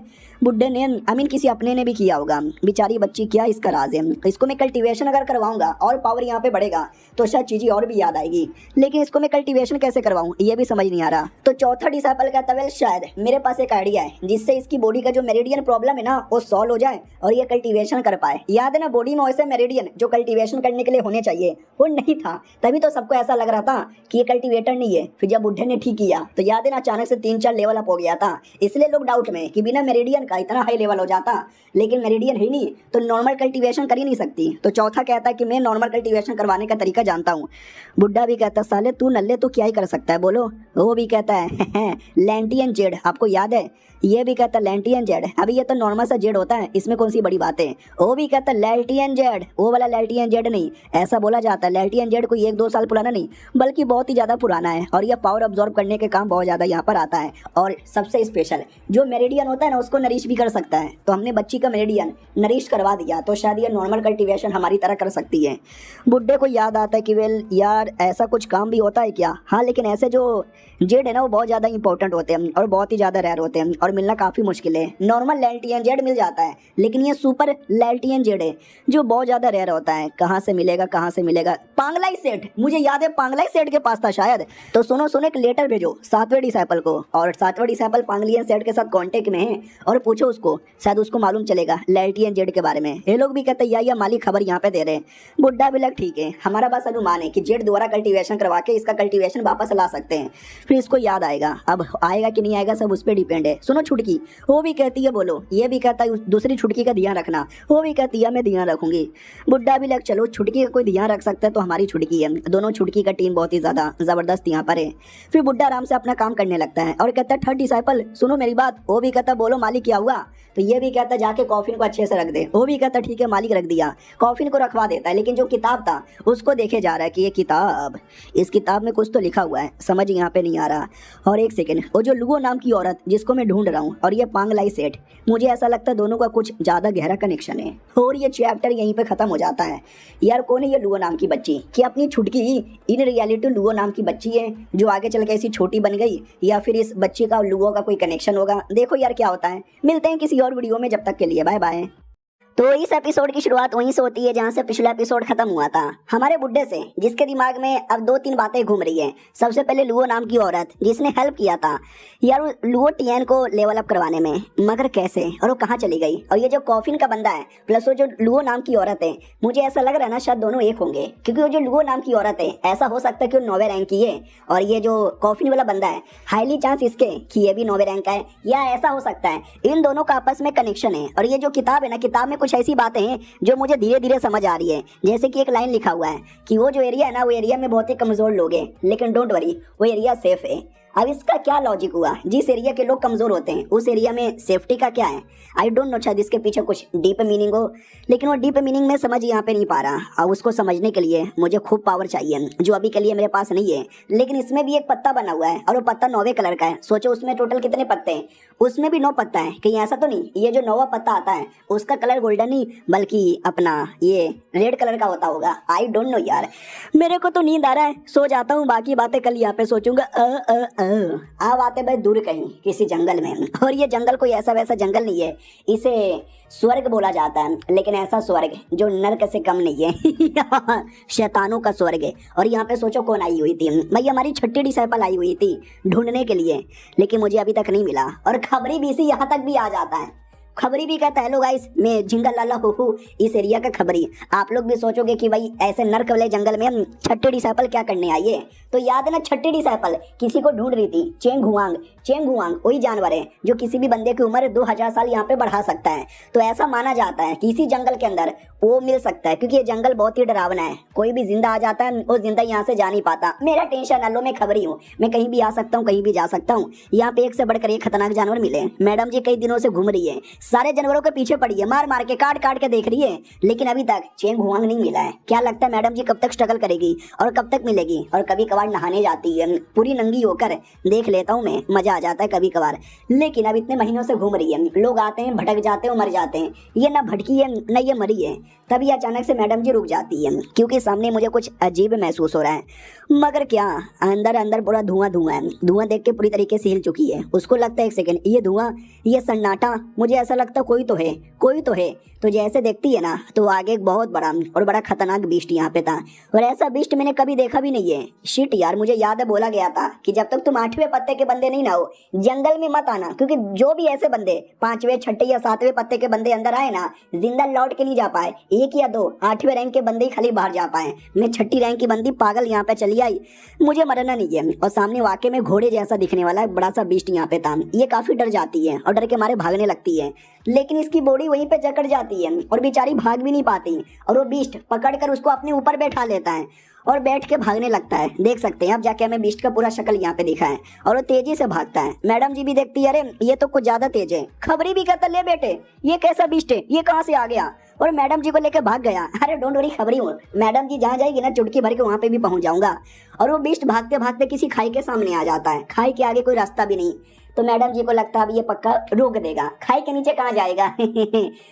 बुड्ढे ने किसी अपने ने भी किया होगा। बेचारी बच्ची क्या इसका राज है। इसको मैं कल्टीवेशन अगर करवाऊंगा और पावर यहाँ पे बढ़ेगा तो शायद चीज़ें और भी याद आएगी, लेकिन इसको मैं कल्टीवेशन कैसे करवाऊं ये भी समझ नहीं आ रहा। तो चौथा डिसाइपल कहता है शायद मेरे पास एक आइडिया है जिससे इसकी बॉडी का जो मेरिडियन प्रॉब्लम है ना वो सॉल्व हो जाए और ये कल्टीवेशन कर पाए। याद है ना बॉडी में वैसे मेरिडियन जो कल्टीवेशन करने के लिए होने चाहिए वो नहीं था, तभी तो सबको ऐसा लग रहा था कि ये कल्टीवेटर नहीं है। फिर जब बुड्ढे ने ठीक किया तो याद है ना अचानक से 3-4 लेवल अप हो गया था, इसलिए लोग डाउट में कि बिना मेरिडियन का इतना हाई लेवल हो जाता, लेकिन मेरिडियन ही नहीं तो नॉर्मल कल्टीवेशन कर ही नहीं सकती। तो चौथा कहता है कि मैं नॉर्मल कल्टीवेशन करवाने का तरीका जानता हूँ। बुड्ढा भी कहता साले तू नल्ले तो क्या ही कर सकता है बोलो। वो भी कहता है लैंटियन जेड, आपको याद है। ये भी कहता लैंटियन जेड, अभी ये तो नॉर्मल सा जेड होता है, इसमें कौन सी बड़ी बात है। वो भी कहता लैल्टियन जेड, वो वाला लैल्टियन जेड नहीं, ऐसा बोला जाता है लैल्टियन जेड कोई 1-2 साल पुराना नहीं बल्कि बहुत ही ज़्यादा पुराना है और यह पावर अब्जॉर्ब करने के काम बहुत ज़्यादा यहाँ पर आता है। और सबसे स्पेशल जो मेरिडियन होता है ना उसको नरिश भी कर सकता है। तो हमने बच्ची का मेरिडियन नरिश करवा दिया तो शायद ये नॉर्मल कल्टीवेशन हमारी तरह कर सकती है। बुड्ढे को याद आता है कि वेल यार ऐसा कुछ काम भी होता है क्या। हाँ लेकिन ऐसे जो जेड है ना वो बहुत ज़्यादा इंपॉर्टेंट होते हैं और बहुत ही ज़्यादा रेयर होते हैं और मिलना काफ़ी मुश्किल है। नॉर्मल लैल्टियन जेड मिल जाता है लेकिन ये सुपर लैल्टियन जेड है जो बहुत ज़्यादा रेयर होता है। कहाँ से मिलेगा, कहाँ से मिलेगा। पांगलाई सेठ, मुझे याद है पांगलाई सेठ के पास था शायद। तो सुनो एक लेटर भेजो 7वें डिसाइपल को और 7वां डिसाइपल पांगलियन सेठ के साथ कॉन्टेक्ट में है और पूछो उसको, शायद उसको मालूम चलेगा लैल्टियन जेड के बारे में। ये लोग भी कहते हैं या मालिक खबर यहाँ पे दे रहे हैं। बुड्ढा भी लग ठीक है, हमारा बस अनुमान है कि जेड दोबारा कल्टीवेशन करवा के इसका कल्टीवेशन वापस ला सकते हैं, फिर इसको याद आएगा। अब आएगा कि नहीं आएगा सब उस पर डिपेंड है। सुनो छुटकी, वो भी कहती है बोलो। ये भी कहता है दूसरी छुटकी का ध्यान रखना, वो भी कहती है मैं ध्यान रखूंगी। बुड्ढा भी लग चलो छुटकी का कोई ध्यान रख सकता है तो हमारी छुटकी है। दोनों छुटकी का टीम बहुत ही ज़्यादा ज़बरदस्त यहाँ पर है। फिर बुड्ढा आराम से अपना काम करने लगता है और कहता है थर्ड डिसाइपल सुनो मेरी बात। वो भी कहता बोलो मालिक क्या हुआ। तो ये भी कहता जाके कॉफिन को अच्छे से रख दे। वो भी कहता ठीक है मालिक रख दिया। कॉफिन को रखवा देता है लेकिन जो किताब था उसको देखे जा रहा है कि ये किताब, इस किताब में कुछ तो लिखा हुआ है, समझ यहाँ पे नहीं आ रहा। और एक सेकंड, वो जो लुओ नाम की औरत जिसको मैं ढूंढ रहा हूँ और ये पांगलाई सेठ, मुझे ऐसा लगता है दोनों का कुछ ज़्यादा गहरा कनेक्शन है। और ये चैप्टर यहीं पे ख़त्म हो जाता है। यार कौन है ये लुओ नाम की बच्ची? कि अपनी छुटकी इन रियलिटी लुओ नाम की बच्ची है जो आगे चल के ऐसी छोटी बन गई, या फिर इस बच्ची का लुओ का कोई कनेक्शन होगा। देखो यार क्या होता है। मिलते हैं किसी और वीडियो में, जब तक के लिए बाय बाय। तो इस एपिसोड की शुरुआत वहीं से होती है जहां से पिछला एपिसोड खत्म हुआ था, हमारे बुड्ढे से, जिसके दिमाग में अब 2-3 बातें घूम रही है। सबसे पहले लुओ नाम की औरत जिसने हेल्प किया था यार लुओ टियन को लेवल अप करवाने में, मगर कैसे, और वो कहाँ चली गई। और ये जो कॉफिन का बंदा है प्लस वो जो लुओ नाम की औरत है, मुझे ऐसा लग रहा है ना शायद दोनों एक होंगे, क्योंकि वो जो लुओ नाम की औरत है ऐसा हो सकता है कि वो 9वें रैंक की है, और ये जो कॉफिन वाला बंदा है हाईली चांस इसके कि ये भी 9वें रैंक का है, या ऐसा हो सकता है इन दोनों का आपस में कनेक्शन है। और ये जो किताब है ना, किताब में कुछ ऐसी बातें हैं जो मुझे धीरे धीरे समझ आ रही है। जैसे कि एक लाइन लिखा हुआ है कि वो जो एरिया है ना, वो एरिया में बहुत ही कमजोर लोग हैं, लेकिन डोंट वरी वो एरिया सेफ है। अब इसका क्या लॉजिक हुआ? जिस एरिया के लोग कमजोर होते हैं उस एरिया में सेफ्टी का क्या है? आई डोंट नो, शायद इसके पीछे कुछ डीप मीनिंग हो, लेकिन वो डीप मीनिंग में समझ यहाँ पे नहीं पा रहा। और उसको समझने के लिए मुझे खूब पावर चाहिए, जो अभी के लिए मेरे पास नहीं है। लेकिन इसमें भी एक पत्ता बना हुआ है और वो पत्ता 9वें कलर का है। सोचो उसमें टोटल कितने पत्ते हैं? उसमें भी 9 पत्ता है। कहीं ऐसा तो नहीं ये जो 9वां पत्ता आता है उसका कलर गोल्डन नहीं बल्कि अपना ये रेड कलर का होता होगा? आई डोंट नो यार, मेरे को तो नींद आ रहा है, सो जाता हूँ, बाकी बातें कल यहाँ पे सोचूंगा। अब आते भाई दूर कहीं किसी जंगल में, और ये जंगल कोई ऐसा वैसा जंगल नहीं है, इसे स्वर्ग बोला जाता है, लेकिन ऐसा स्वर्ग जो नर्क से कम नहीं है। शैतानों का स्वर्ग है। और यहाँ पे सोचो कौन आई हुई थी भाई, हमारी छठी डिसाइपल आई हुई थी ढूंढने के लिए, लेकिन मुझे अभी तक नहीं मिला। और खबरी भी इसी यहाँ तक भी आ जाता है। खबरी भी कहता है, हेलो गाइस मैं झिंगा लाला हूँ इस एरिया का खबरी। आप लोग भी सोचोगे कि भाई ऐसे नर्क वाले जंगल में छठी डिसाइपल क्या करने आई है? तो याद है ना, छठी डिसाइपल किसी को ढूंढ रही थी, चेंग हुआंग। चेंग हुआंग वही जानवर है जो किसी भी बंदे की उम्र 2000 साल यहाँ पे बढ़ा सकता है। तो ऐसा माना जाता है कि इसी जंगल के अंदर वो मिल सकता है, क्योंकि ये जंगल बहुत ही डरावना है। कोई भी जिंदा आ जाता है वो जिंदा यहाँ से जा नहीं पाता। मेरा टेंशन ना लो, मैं खबरी हूँ, मैं कहीं भी आ सकता हूँ, कहीं भी जा सकता हूँ। यहाँ पे एक से बढ़कर एक खतरनाक जानवर मिले। मैडम जी कई दिनों से घूम रही है, सारे जानवरों के पीछे पड़ी है, मार मार के काट काट के देख रही है, लेकिन अभी तक चेंग हुआंग नहीं मिला है। क्या लगता है मैडम जी कब तक स्ट्रगल करेगी और कब तक मिलेगी? और कभी कभार नहाने जाती है पूरी नंगी होकर, देख लेता हूँ मैं, मजा आ जाता है कभी कभार। लेकिन अब इतने महीनों से घूम रही है, लोग आते हैं भटक जाते हैं मर जाते हैं, ये ना भटकी है न ये मरी है। तभी अचानक से मैडम जी रुक जाती है, क्योंकि सामने मुझे कुछ अजीब महसूस हो रहा है। मगर क्या, अंदर अंदर पूरा धुआं धुआं है। धुआं देख के पूरी तरीके से हिल चुकी है। उसको लगता है एक सेकंड, ये धुआं, ये सन्नाटा, मुझे ऐसा लगता कोई तो है, कोई तो है। तो जैसे देखती है ना, तो आगे एक बहुत बड़ा और बड़ा खतरनाक बीस्ट यहाँ पे था, और ऐसा बीस्ट मैंने कभी देखा भी नहीं है। शिट यार, मुझे याद है बोला गया था कि जब तक तुम 8वें पत्ते के बंदे नहीं ना हो जंगल में मत आना, क्योंकि जो भी ऐसे बंदे 5वें 6ठे या 7वें पत्ते के बंदे अंदर आए ना, जिंदा लौट के नहीं जा पाए। 1 या 2 8वें रैंक के बंदे ही खाली बाहर जा पाए। मैं 6ठी रैंक की बंदी पागल यहाँ पे चली आई, मुझे मरना नहीं है। और सामने वाकई में घोड़े जैसा दिखने वाला एक बड़ा सा बीस्ट यहाँ पे था। ये काफी डर जाती है और डर के मारे भागने लगती है, लेकिन इसकी बॉडी वहीं पे जकड़ जाती है और बेचारी भाग भी नहीं पाती। और वो बीस्ट पकड़कर उसको अपने ऊपर बैठा लेता है और बैठ के भागने लगता है। देख सकते हैं अब जाके हमें बीस्ट का पूरा शक्ल यहाँ पे दिखा है, और वो तेजी से भागता है। मैडम जी भी देखती है, अरे ये तो कुछ ज्यादा तेज है। खबरी भी कहता, ले बेटे ये कैसा बीस्ट है, ये कहाँ से आ गया? और मैडम जी को लेकर भाग गया। अरे डोंट वरी, खबरी हूँ, मैडम जी जहाँ जाएगी ना चुटकी भर के वहाँ पे भी पहुंच जाऊंगा। और वो बीस्ट भागते भागते किसी खाई के सामने आ जाता है। खाई के आगे कोई रास्ता भी नहीं, तो मैडम जी को लगता है अब ये पक्का रोक देगा। खाई के नीचे कहाँ जाएगा?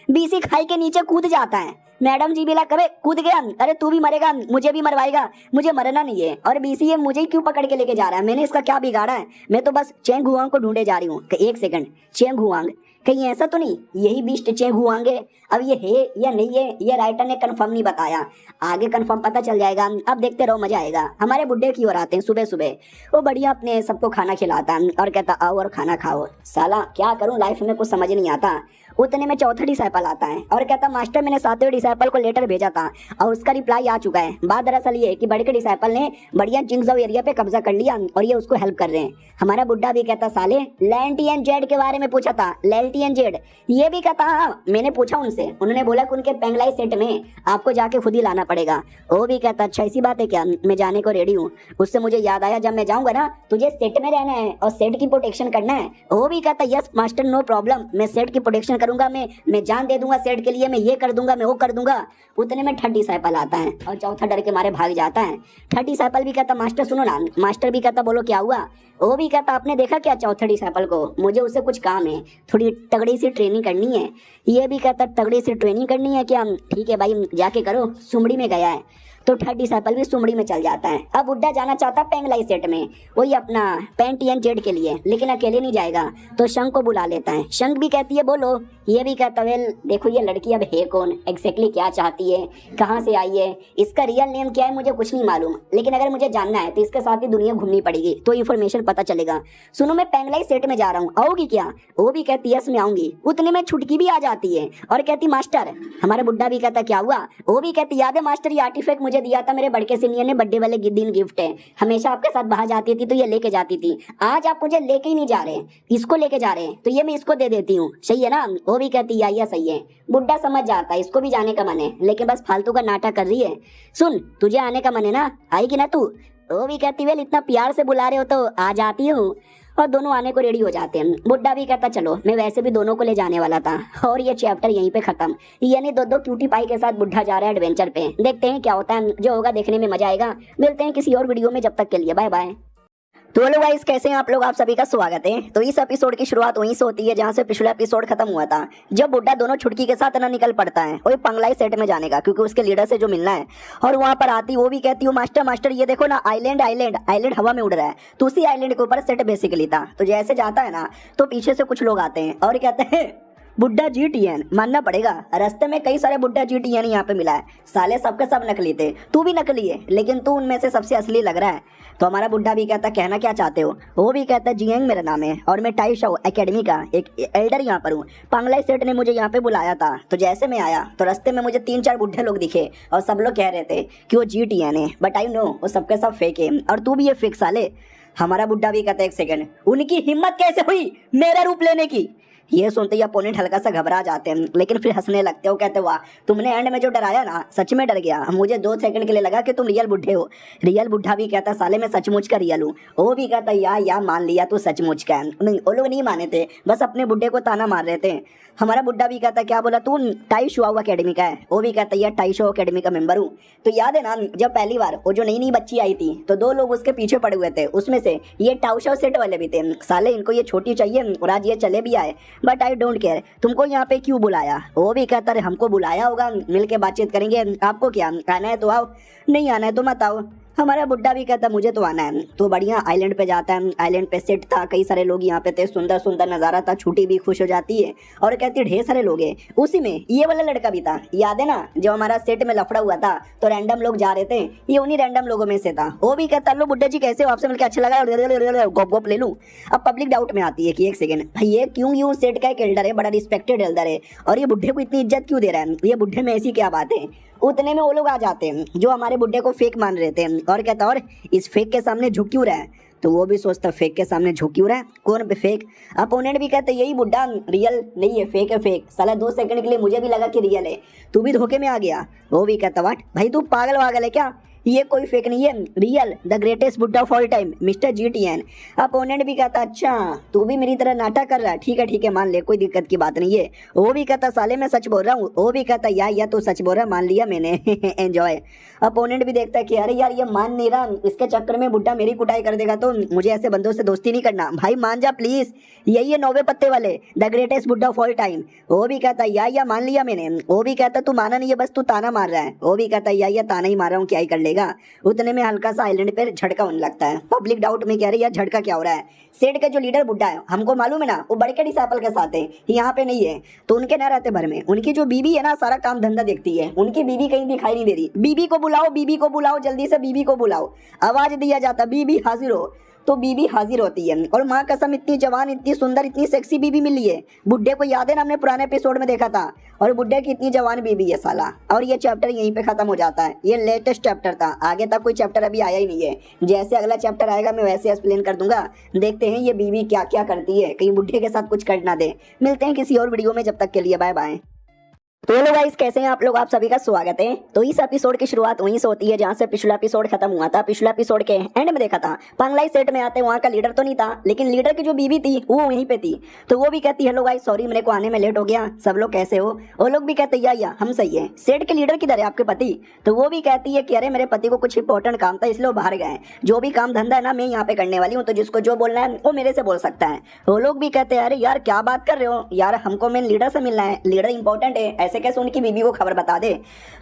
बीसी खाई के नीचे कूद जाता है। मैडम जी भी लगा, कूद गया, अरे तू भी मरेगा, मुझे भी मरवाएगा, मुझे मरना नहीं है। और बीसी ये मुझे क्यों पकड़ के लेके जा रहा है? मैंने इसका क्या बिगाड़ा है? मैं तो बस चेंग हुआंग को ढूंढे जा रही हूँ। एक सेकंड, चेंग हुआंग कहीं ऐसा तो नहीं यही बीस्ट चेंग हुआंगे? अब ये है या नहीं है ये राइटर ने कंफर्म नहीं बताया, आगे कंफर्म पता चल जाएगा। अब देखते रहो, मजा आएगा। हमारे बुड्ढे की ओर आते हैं सुबह सुबह, वो बढ़िया अपने सबको खाना खिलाता और कहता आओ और खाना खाओ। साला क्या करूं, लाइफ में कुछ समझ नहीं आता। उतने में चौथा डिसाइपल आता है और कहता मास्टर मैंने 7वें डिसाइपल को लेटर भेजा था और उसका रिप्लाई आ चुका है। बात दरअसल ये कि बड़े के डिसाइपल ने बढ़िया चिंगजाओ एरिया पे कब्जा कर लिया और ये उसको हेल्प कर रहे हैं। हमारा बुड्ढा भी कहता साले लैंटियन जेड के बारे में पूछा था, लैंटियन जेड। ये भी कहता हाँ मैंने पूछा उनसे, उन्होंने बोला कि उनके पेंगलाई सेट में आपको जाके खुद ही लाना पड़ेगा। वो भी कहता अच्छा ऐसी बात है क्या, मैं जाने को रेडी हूँ। उससे मुझे याद आया जब मैं जाऊंगा ना तुझे सेट में रहना है और सेट की प्रोटेक्शन करना है। वो भी कहता यस मास्टर नो प्रॉब्लम, मैं सेट की प्रोटेक्शन करूंगा, मैं जान दे दूंगा सेठ के लिए, मैं ये कर दूंगा, मैं वो कर दूंगा। उतने में थर्ड डिसाइपल आता है और चौथा डर के मारे भाग जाता है। थर्ड डिसाइपल भी कहता मास्टर सुनो ना, मास्टर भी कहता बोलो क्या हुआ। वो भी कहता आपने देखा क्या चौथे डिसाइपल को, मुझे उससे कुछ काम है, थोड़ी तगड़ी सी ट्रेनिंग करनी है। ये भी कहता तगड़ी सी ट्रेनिंग करनी है क्या, ठीक है भाई जाके करो। सुमड़ी में गया है तो थर्ड डिसाइपल भी सुमड़ी में चल जाता है। अब बुड्ढा जाना चाहता पेंगलाई सेट में, वही अपना पेंटियन जेड के लिए, लेकिन अकेले नहीं जाएगा तो शंख को बुला लेता है। शंख भी कहती है बोलो। ये भी कहता वेल देखो ये लड़की अब है कौन, एग्जैक्टली क्या चाहती है, कहाँ से आई है, इसका रियल नेम क्या है मुझे कुछ नहीं मालूम, लेकिन अगर मुझे जानना है तो इसके साथ ही दुनिया घूमनी पड़ेगी तो इन्फॉर्मेशन पता चलेगा। सुनो मैं पेंगलाई सेट में जा रहा हूँ, आओगी क्या। वो भी कहती है यस मैं आऊंगी। उतने में छुटकी भी आ जाती है और कहती मास्टर। हमारा बुड्ढा भी कहता क्या हुआ। वो भी कहती याद है मास्टर ये आर्टिफैक्ट मुझे दिया था मेरे बड़के सीनियर ने बर्थडे वाले दिन, गिफ्ट है, हमेशा आपके साथ बाहर जाती थी तो ये लेके जाती थी, आज आप मुझे लेके ही नहीं जा रहे, इसको लेके जा रहे हैं तो ये मैं इसको दे देती हूँ, सही है ना। वो भी कहती या सही है। बुड्ढा समझ जाता है इसको भी जाने का मन है, लेकिन बस फालतू का नाटक कर रही है। सुन तुझे आने का मन है ना, आएगी ना तू। वो भी कहती वेल इतना प्यार से बुला रहे हो तो आ जाती हूँ। और दोनों आने को रेडी हो जाते हैं। बुड्ढा भी कहता चलो, मैं वैसे भी दोनों को ले जाने वाला था। और ये चैप्टर यहीं पे खत्म। यानी दो क्यूटी पाई के साथ बुड्ढा जा रहा है एडवेंचर पे। देखते हैं क्या होता है, जो होगा देखने में मजा आएगा। मिलते हैं किसी और वीडियो में, जब तक के लिए बाय बाय। तो हेलो गाइस कैसे हैं आप लोग, आप सभी का स्वागत है। तो इस एपिसोड की शुरुआत वहीं से होती है जहां से पिछला एपिसोड खत्म हुआ था, जब बुड्ढा दोनों छुटकी के साथ ना निकल पड़ता है वही पंगलाई सेट में जाने का, क्योंकि उसके लीडर से जो मिलना है। और वहां पर आती वो भी कहती हूँ मास्टर मास्टर ये देखो ना आइलैंड आइलैंड आइलैंड हवा में उड़ रहा है, तो उसी आइलैंड के ऊपर सेट बेसिकली था। तो जैसे जाता है ना तो पीछे से कुछ लोग आते हैं और कहते हैं बुड्ढा GTN मानना पड़ेगा। रास्ते में कई सारे बुड्ढा GTN यहाँ पे मिला है, साले सबके सब नकली थे, तू भी नकली है लेकिन तू उनमें से सबसे असली लग रहा है। तो हमारा बुड्ढा भी कहता कहना क्या चाहते हो। वो भी कहता जियांग मेरा नाम है और मैं टाई शाओ एकेडमी का एक एल्डर यहाँ पर हूँ। पंगलाई सेठ ने मुझे यहाँ पे बुलाया था, तो जैसे मैं आया तो रास्ते में मुझे 3-4 बुड्ढे लोग दिखे और सब लोग कह रहे थे कि वो GTN है, बट आई नो वो सबके सब फेक है और तू भी ये फेक साले। हमारा बुड्ढा भी कहता एक सेकंड, उनकी हिम्मत कैसे हुई मेरा रूप लेने की। ये सुनते ही अपोनेंट हल्का सा घबरा जाते हैं, लेकिन फिर हंसने लगते हो, कहते वाह तुमने एंड में जो डराया ना सच में डर गया, मुझे 2 सेकंड के लिए लगा कि तुम रियल बुड्ढे हो। रियल बुड्ढा भी कहता साले मैं सचमुच का रियल हूँ। वो भी कहता या मान लिया तू सचमुच का है। नहीं वो लोग नहीं माने थे, बस अपने बुड्ढे को ताना मार रहे थे। हमारा बुड्ढा भी कहता क्या बोला तू, टाई शुआओ अकेडमी का है। वो भी कहता यार टाई शुआओ अकेडमी का मेंबर हूँ। तो याद है ना जब पहली बार वो जो नई बच्ची आई थी तो 2 लोग उसके पीछे पड़े हुए थे, उसमें से ये टाउ शाओ सेट वाले भी थे। साले इनको ये छोटी चाहिए और आज ये चले भी आए, बट आई डोंट केयर। तुमको यहाँ पे क्यों बुलाया। वो भी कहता है हमको बुलाया होगा, मिल के बातचीत करेंगे, आपको क्या आना है तो आओ, नहीं आना है तो मत आओ। हमारा बुड्ढा भी कहता मुझे तो आना है। तो बढ़िया आइलैंड पे जाता है, आइलैंड पे सेट था, कई सारे लोग यहाँ पे थे, सुंदर सुंदर नज़ारा था। छुट्टी भी खुश हो जाती है और कहती है ढेर सारे लोग हैं। उसी में ये वाला लड़का भी था, याद है ना जब हमारा सेट में लफड़ा हुआ था तो रैंडम लोग जा रहे थे, ये उन्हीं रैंडम लोगों में से था। वो भी कहता लो बुड्ढा जी कैसे हो, आपसे मिलकर अच्छा लगा, गोप गोप ले लूँ। अब पब्लिक डाउट में आती है कि एक सेकंड भाई ये क्यों यूँ सेट का एक एल्डर है, बड़ा रिस्पेक्टेड एल्डर है और ये बुड्ढे को इतनी इज्जत क्यों दे रहा है, ये बुड्ढे में ऐसी क्या बात है। उतने में वो लोग आ जाते हैं जो हमारे बुड्ढे को फेक मान रहे थे और कहता और इस फेक के सामने झुक क्यों रहा है। तो वो भी सोचता फेक के सामने झुक क्यों रहा है, कौन पे फेक। अपोनेंट भी कहते यही बुड्ढा रियल नहीं है, फेक है फेक। साला 2 सेकंड के लिए मुझे भी लगा कि रियल है, तू भी धोखे में आ गया। वो भी कहता वाट भाई तू पागल वागल है क्या, ये कोई फेक नहीं है, रियल द ग्रेटेस्ट बुड्ढा of all time mister GTN। Opponent भी कहता अच्छा तू भी मेरी तरह नाटक कर रहा है, ठीक है मान ले, कोई दिक्कत की बात नहीं है। वो भी कहता साले मैं सच बोल रहा हूँ। वो भी कहता या तू सच बोल रहा, मान लिया मैंने एंजॉय। अपोनेंट भी देखता है कि अरे यार ये मान नहीं रहा, इसके चक्कर में बुड्ढा मेरी कुटाई कर देगा, तो मुझे ऐसे बंदों से दोस्ती नहीं करना। भाई मान जा प्लीज, यही है 90 पत्ते वाले द ग्रेटेस्ट बुड्ढा ऑफ ऑल टाइम। वो भी कहता या मान लिया मैंने। वो भी कहता तू माना नहीं है, बस तू ताना मार रहा है। वो भी कहता या ताना ही मार रहा हूँ, क्या ही कर लेगा। उतने में हल्का सा आइलैंड पे झटका होने लगता है। पब्लिक डाउट में कह रही है झटका क्या हो रहा है। सेठ का जो लीडर बुड्ढा है हमको मालूम है ना, वो बड़े के डिसाइपल के साथ है, यहाँ पे नहीं है। तो उनके न रहते भर में उनकी जो बीबी है ना सारा काम धंधा देखती है, उनकी बीबी कहीं दिखाई नहीं दे रही। बीबी को बुलाओ, बीबी को बुलाओ, जल्दी से बीबी को बुलाओ। आवाज दिया जाता बीबी हाजिर हो, तो बीबी हाजिर होती है। और माँ कसम इतनी जवान, इतनी सुंदर, इतनी सेक्सी बीबी मिली है। बुड्ढे को याद है ना हमने पुराने एपिसोड में देखा था, और बुड्ढे की इतनी जवान बीबी है साला। और ये चैप्टर यहीं पे खत्म हो जाता है। ये लेटेस्ट चैप्टर था, आगे तक कोई चैप्टर अभी आया ही नहीं है। जैसे अगला चैप्टर आएगा मैं वैसे एक्सप्लेन कर दूंगा। देखते हैं ये बीबी क्या क्या करती है, कहीं बुड्ढे के साथ कुछ कर ना दे। मिलते हैं किसी और वीडियो में, जब तक के लिए बाय बाय। तो हेलो गाइस, कैसे हैं आप लोग? आप सभी का स्वागत है। तो इस एपिसोड की शुरुआत वहीं से होती है जहां से पिछला एपिसोड खत्म हुआ था। पिछला एपिसोड के एंड में देखा था पांगलाई सेट में आते, वहां का लीडर तो नहीं था, लेकिन लीडर की जो बीवी थी वो वहीं पे थी। तो वो भी कहती हेलो गाइस, सॉरी मेरे को आने में लेट हो गया, सब लोग कैसे हो? वो लोग भी कहते या हम सही है। सेट के लीडर किधर है आपके पति? तो वो भी कहती है कि अरे मेरे पति को कुछ इंपॉर्टेंट काम था इसलिए वो बाहर गए। जो भी काम धंधा है ना मैं यहाँ पे करने वाली हूँ, तो जिसको जो बोलना है वो मेरे से बोल सकता है। वो लोग भी कहते हैं अरे यार क्या बात कर रहे हो यार, हमको मेन लीडर से मिलना है, लीडर इंपॉर्टेंट है, ऐसे कैसे उनकी बीवी को खबर बता दे।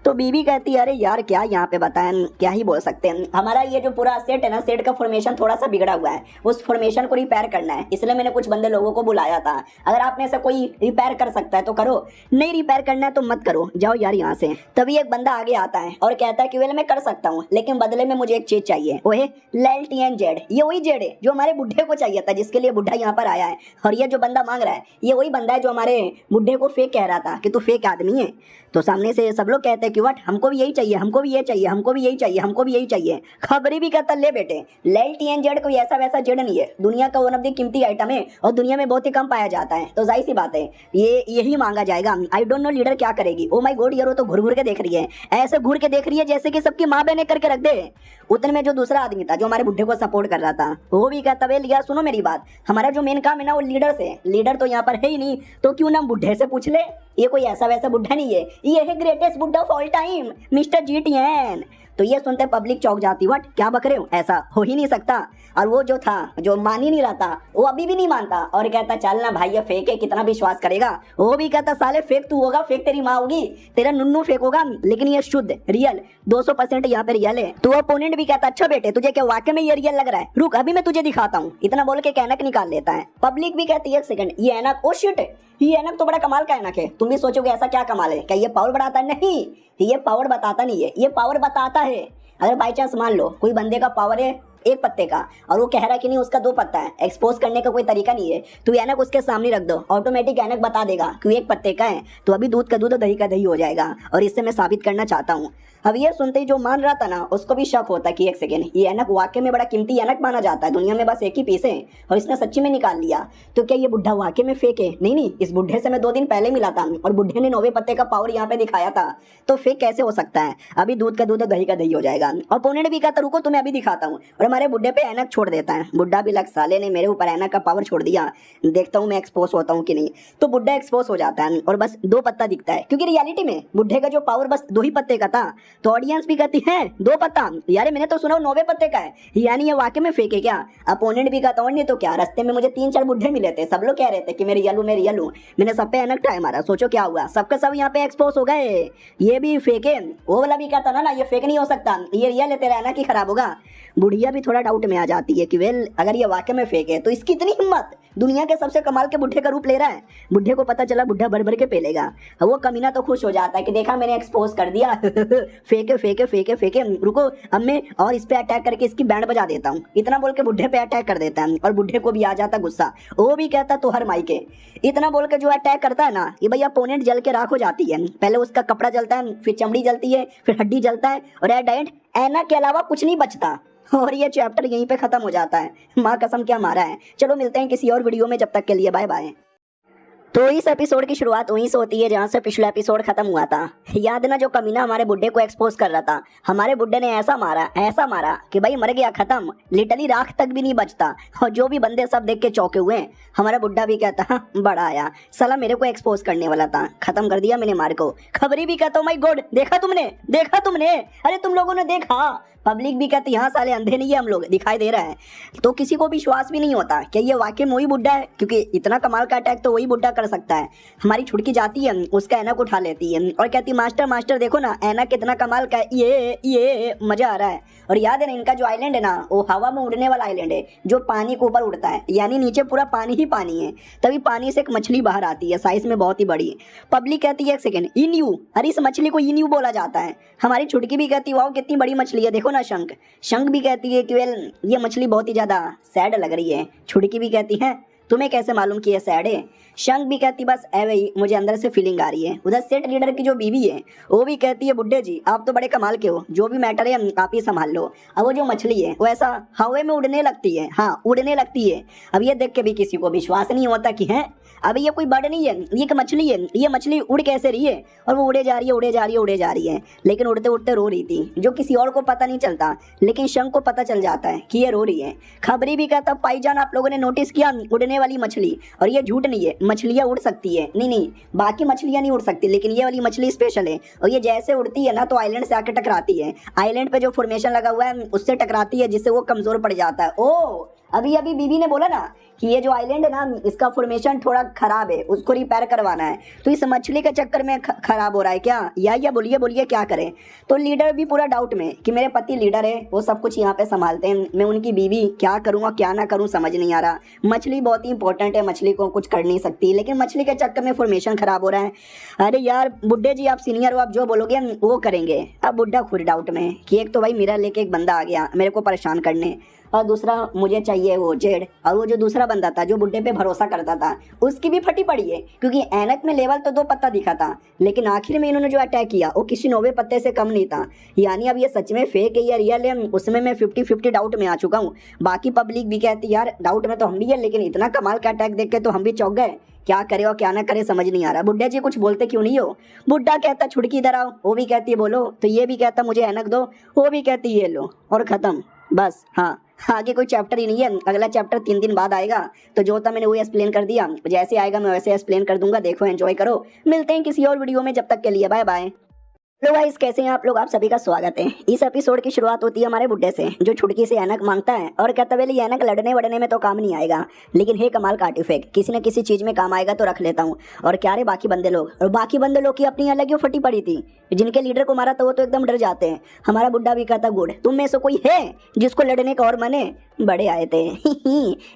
तो बीवी कहती है अरे यार क्या यहाँ पे बताएं, क्या ही बोल सकते हैं, हमारा ये जो पूरा सेट है ना, सेट का फॉर्मेशन थोड़ा सा बिगड़ा हुआ है, उस फॉर्मेशन को रिपेयर करना है, इसलिए मैंने कुछ बंदे लोगों को बुलाया था। अगर आप में से कोई रिपेयर कर सकता है तो करो, नहीं रिपेयर करना है तो मत करो, जाओ यार यहाँ से। तभी एक बंदा आगे आता है और कहता है कि वेल मैं कर सकता हूँ, लेकिन बदले में मुझे एक चीज चाहिए, वो है LTN जेड। ये वही जेड है जो हमारे बुढ़े को चाहिए था, जिसके लिए बुढ़ा यहाँ पर आया है। और ये जो बंदा मांग रहा है ये वही बंदा है जो हमारे बुढ़े को फेक कह रहा था कि तू फेक आदमी है। तो सामने से सब लोग कहते हैं कि व्हाट, हमको भी यही चाहिए, हमको भी ये चाहिए, हमको भी यही चाहिए, हमको भी यही चाहिए। खबरी भी कहता ले बेटे, LTN जेड कोई ऐसा वैसा जेड नहीं है, दुनिया का वन ऑफ द कीमती आइटम है और दुनिया में बहुत ही कम पाया जाता है। तो जाहिर सी बात है ये यही मांगा जाएगा। आई डोंट नो लीडर क्या करेगी। ओ माय गॉड यार, वो तो घूर घूर के देख रही है, ऐसे घूर के देख रही है जैसे कि सबकी माँ बहने करके रख दे। उतने में जो दूसरा आदमी था जो हमारे बुढ़े को सपोर्ट कर रहा था वो भी कहता है यार सुनो मेरी बात, हमारा जो मेन काम है ना वो लीडर से, लीडर तो यहाँ पर है ही नहीं, तो क्यों ना बुढ़े से पूछ ले। ये कोई ऐसा वैसा बुढ़ा नहीं है, ये है ग्रेटेस्ट बुड्ढा of all time, mister GTN। तो ये सुनते पब्लिक चौक जाती, व्हाट क्या बक रहे हो, ऐसा हो ही नहीं सकता। और वो जो था जो मान ही नहीं रहा था वो अभी भी नहीं मानता और कहता चल ना भाई ये फेक है, कितना विश्वास करेगा। वो भी कहता साले फेक तू होगा, फेक तेरी माँ होगी, तेरा नुन्नू फेक होगा, लेकिन ये शुद्ध रियल 200% यहाँ पे रियल है। तो अपोनेंट भी कहता अच्छा बेटे तुझे क्या वाकई में ये रियल लग रहा है, रुक अभी मैं तुझे दिखाता हूँ। इतना बोल के ऐनक निकाल लेता है। पब्लिक भी कहती है एक सेकंड, ये ऐनक, ओ शिट, ये ऐनक तो बड़ा कमाल का ऐनक है। तुम भी सोचोगे ऐसा क्या कमाल है, क्या ये पावर बढ़ाता है? नहीं, ये पावर बताता नहीं है, ये पावर बताता है। अगर बाई चांस मान लो कोई बंदे का पावर है एक पत्ते का और वो कह रहा है कि नहीं उसका 2 पत्ता है, एक्सपोज करने का कोई तरीका नहीं है, तो ऐनक उसके सामने रख दो, ऑटोमेटिक ऐनक बता देगा कि एक पत्ते का है। तो अभी दूध का दूध और दही का दही हो जाएगा, और इससे मैं साबित करना चाहता हूँ। अब ये सुनते ही जो मान रहा था ना उसको भी शक होता कि एक सेकेंड, ये ऐनक वाकई में बड़ा कीमती ऐनक माना जाता है, दुनिया में बस एक ही पीस है और इसने सच्ची में निकाल लिया। तो क्या ये बुढ़ा वाकई में फेक है? नहीं नहीं, इस बुढ़े से मैं 2 दिन पहले मिला था और बुढ़े ने 9वें पत्ते का पावर यहाँ पे दिखाया था, तो फेक कैसे हो सकता है? अभी दूध का दूध और दही का दही हो जाएगा। अपोनेंट भी कहता रुको तुम्हें अभी दिखाता हूँ, और हमारे बुढ़े पे ऐनक छोड़ देता है। बुढ़ा भी लग साले ने मेरे ऊपर ऐनक का पावर छोड़ दिया, देखता हूँ मैं एक्सपोज होता हूँ कि नहीं। तो बुढ़ा एक्सपोज हो जाता है और बस 2 पत्ता दिखता है, क्योंकि रियलिटी में बुढ़े का जो पावर बस 2 ही पत्ते का था। तो ऑडियंस भी कहती है 2 पत्ता, यार मैंने तो सुना 9वें पत्ते का है, यानी ये वाकई में फेक है क्या? अपोनेंट भी कहता नहीं तो क्या, रास्ते में मुझे 3-4 बुढ़े मिले थे, सब लोग कह रहे थे कि मैं रियल हूँ, मैंने सब पे ऐनक ट्राई मारा, सोचो क्या हुआ, सबके सब यहाँ पे एक्सपोज हो गए, ये भी फेक है। वो वाला भी कहता ना ये फेक नहीं हो सकता, ये रियल है, तेरा ऐनक ही खराब होगा। बुढ़िया भी थोड़ा डाउट में आ जाती है कि वेल अगर ये वाकई में फेक है तो इसकी इतनी हिम्मत, दुनिया के सबसे कमाल के बुढ़े का रूप ले रहा है। बुढ़े को पता चला बुढ़ा भर भर के पेलेगा, वो कमीना तो खुश हो जाता है कि देखा मैंने एक्सपोज कर दिया फेक है फेक है फेक है फेक है, रुको अब मैं और इस पे अटैक करके इसकी बैंड बजा देता हूँ। इतना बोल के बुढ़े पे अटैक कर देता है और बुढ़े को भी आ जाता गुस्सा, वो भी कहता तो हर माई के। इतना बोल के जो अटैक करता है ना, ये भैया अपोनेंट जल के राख हो जाती है। पहले उसका कपड़ा जलता है, फिर चमड़ी जलती है, फिर हड्डी जलता है, और एट द एंड ऐनक के अलावा कुछ नहीं बचता। और ये चैप्टर यहीं पे खत्म हो जाता है। माँ कसम क्या मारा है। चलो मिलते हैं किसी और वीडियो में, जब तक के लिए बाय बाय। तो इस एपिसोड की शुरुआत वहीं से होती है जहां से पिछला एपिसोड खत्म हुआ था। याद ना जो कमीना हमारे बुड्ढे को एक्सपोज कर रहा था, हमारे बुड्ढे ने ऐसा मारा कि भाई मर गया, खत्म, लिटरली राख तक भी नहीं बचता। और जो भी बंदे सब देख के चौके हुए हैं। हमारा बुड्ढा भी कहता हाँ बड़ा आया, साला मेरे को एक्सपोज करने वाला था, खत्म कर दिया मैंने मार को। खबरी भी कहता माय गॉड, देखा तुमने, अरे तुम लोगों ने देखा। पब्लिक भी कहती हाँ साले अंधे नहीं है हम लोग, दिखाई दे रहा है। तो किसी को विश्वास भी नहीं होता कि ये वाकई में वही बुड्ढा है, क्योंकि इतना कमाल का अटैक तो वही बुड्ढा कर सकता है। हमारी छुड़की जाती है, उसका ऐनक उठा लेती है और कहती मास्टर देखो ना ऐनक कितना कमाल का है, ये मजा आ रहा है। और याद है ना इनका जो आइलैंड है ना वो हवा में उड़ने वाला आइलैंड है, जो पानी के ऊपर उड़ता है, यानी नीचे पूरा पानी ही पानी है। तभी पानी से एक मछली बाहर आती है, साइज में बहुत ही बड़ी। पब्लिक कहती है एक सेकंड, इन्यू, अरे इस मछली को इन्यू बोला जाता है। हमारी छुड़की भी कहती वाह कितनी बड़ी मछली है, देखो ना शंख भी कहती है कि वेल ये मछली बहुत ही ज्यादा सैड लग रही है। छुड़की भी कहती है तुम्हें कैसे मालूम कि ये सैड है? शंख भी कहती बस ऐवे ही मुझे अंदर से फीलिंग आ रही है। उधर सेट लीडर की जो बीवी है वो भी कहती है बुड्ढे जी आप तो बड़े कमाल के हो, जो भी मैटर है आप ही संभाल लो। अब वो जो मछली है वो ऐसा हवा में उड़ने लगती है, हाँ उड़ने लगती है। अब ये देख के भी किसी को विश्वास नहीं होता कि है अभी ये कोई बर्ड नहीं है, ये एक मछली है, ये मछली उड़ कैसे रही है, और वो उड़े जा रही है उड़े जा रही है उड़े जा रही है, लेकिन उड़ते उड़ते रो रही थी, जो किसी और को पता नहीं चलता, लेकिन शंख को पता चल जाता है कि ये रो रही है। खबरी भी कहता भाईजान आप लोगों ने नोटिस किया उड़ने वाली मछली, और ये झूठ नहीं है, मछलियाँ उड़ सकती है, नहीं बाकी मछलियाँ नहीं उड़ सकती, लेकिन ये वाली मछली स्पेशल है, और ये जैसे उड़ती है ना तो आइलैंड से आके टकराती है, आइलैंड पे जो फॉर्मेशन लगा हुआ है उससे टकराती है, जिससे वो कमजोर पड़ जाता है। ओ अभी अभी बीबी ने बोला ना कि ये जो आइलैंड है ना इसका फॉर्मेशन थोड़ा खराब है, उसको रिपेयर करवाना है, तो इस मछली के चक्कर में खराब हो रहा है क्या, या बोलिए बोलिए क्या करें। तो लीडर भी पूरा डाउट में कि मेरे पति लीडर है, वो सब कुछ यहाँ पे संभालते हैं, मैं उनकी बीवी क्या करूँगा क्या ना करूँ समझ नहीं आ रहा। मछली बहुत ही इंपॉर्टेंट है, मछली को कुछ कर नहीं सकती, लेकिन मछली के चक्कर में फॉर्मेशन खराब हो रहा है। अरे यार बुड्ढे जी आप सीनियर हो, आप जो बोलोगे वो करेंगे। अब बुड्ढा खुद डाउट में कि एक तो भाई मेरा लेके एक बंदा आ गया मेरे को परेशान करने, और दूसरा मुझे चाहिए वो जेड, और वो जो दूसरा बंदा था जो बुड्ढे पे भरोसा करता था उसकी भी फटी पड़ी है, क्योंकि ऐनक में लेवल तो 2 पत्ता दिखा था, लेकिन आखिर में इन्होंने जो अटैक किया वो किसी 9वें पत्ते से कम नहीं था। यानी अब ये सच में फेक है या रियल है उसमें मैं 50-50 डाउट में आ चुका हूँ। बाकी पब्लिक भी कहती यार डाउट में तो हम भी है, लेकिन इतना कमाल का अटैक देख के तो हम भी चौंक गए, क्या करे और क्या ना करे समझ नहीं आ रहा। बुड्ढा जी कुछ बोलते क्यों नहीं हो। बुड्ढा कहता छुड़की इधर आओ, वो भी कहती है बोलो, तो ये भी कहता मुझे ऐनक दो, वो भी कहती ये लो, और खत्म बस। हाँ आगे कोई चैप्टर ही नहीं है, अगला चैप्टर 3 दिन बाद आएगा, तो जो था मैंने वही एक्सप्लेन कर दिया, जैसे आएगा मैं वैसे एक्सप्लेन कर दूंगा। देखो एंजॉय करो, मिलते हैं किसी और वीडियो में, जब तक के लिए बाय बाय। हेलो गाइस कैसे हैं आप लोग, आप सभी का स्वागत है। इस एपिसोड की शुरुआत होती है हमारे बुड्ढे से, जो छुटकी से ऐनक मांगता है और कहता है ये ऐनक लड़ने वड़ने में तो काम नहीं आएगा, लेकिन हे कमाल का आर्टिफैक्ट किसी न किसी चीज में काम आएगा तो रख लेता हूँ। और क्या रे बाकी बंदे लोग, और बाकी बंदे लोग की अपनी अलग ही फटी पड़ी थी, जिनके लीडर को मारा था वो तो एकदम डर जाते हैं। हमारा बुड्ढा भी कहता गुड, तुम में से कोई है जिसको लड़ने का और मन है। बड़े आए थे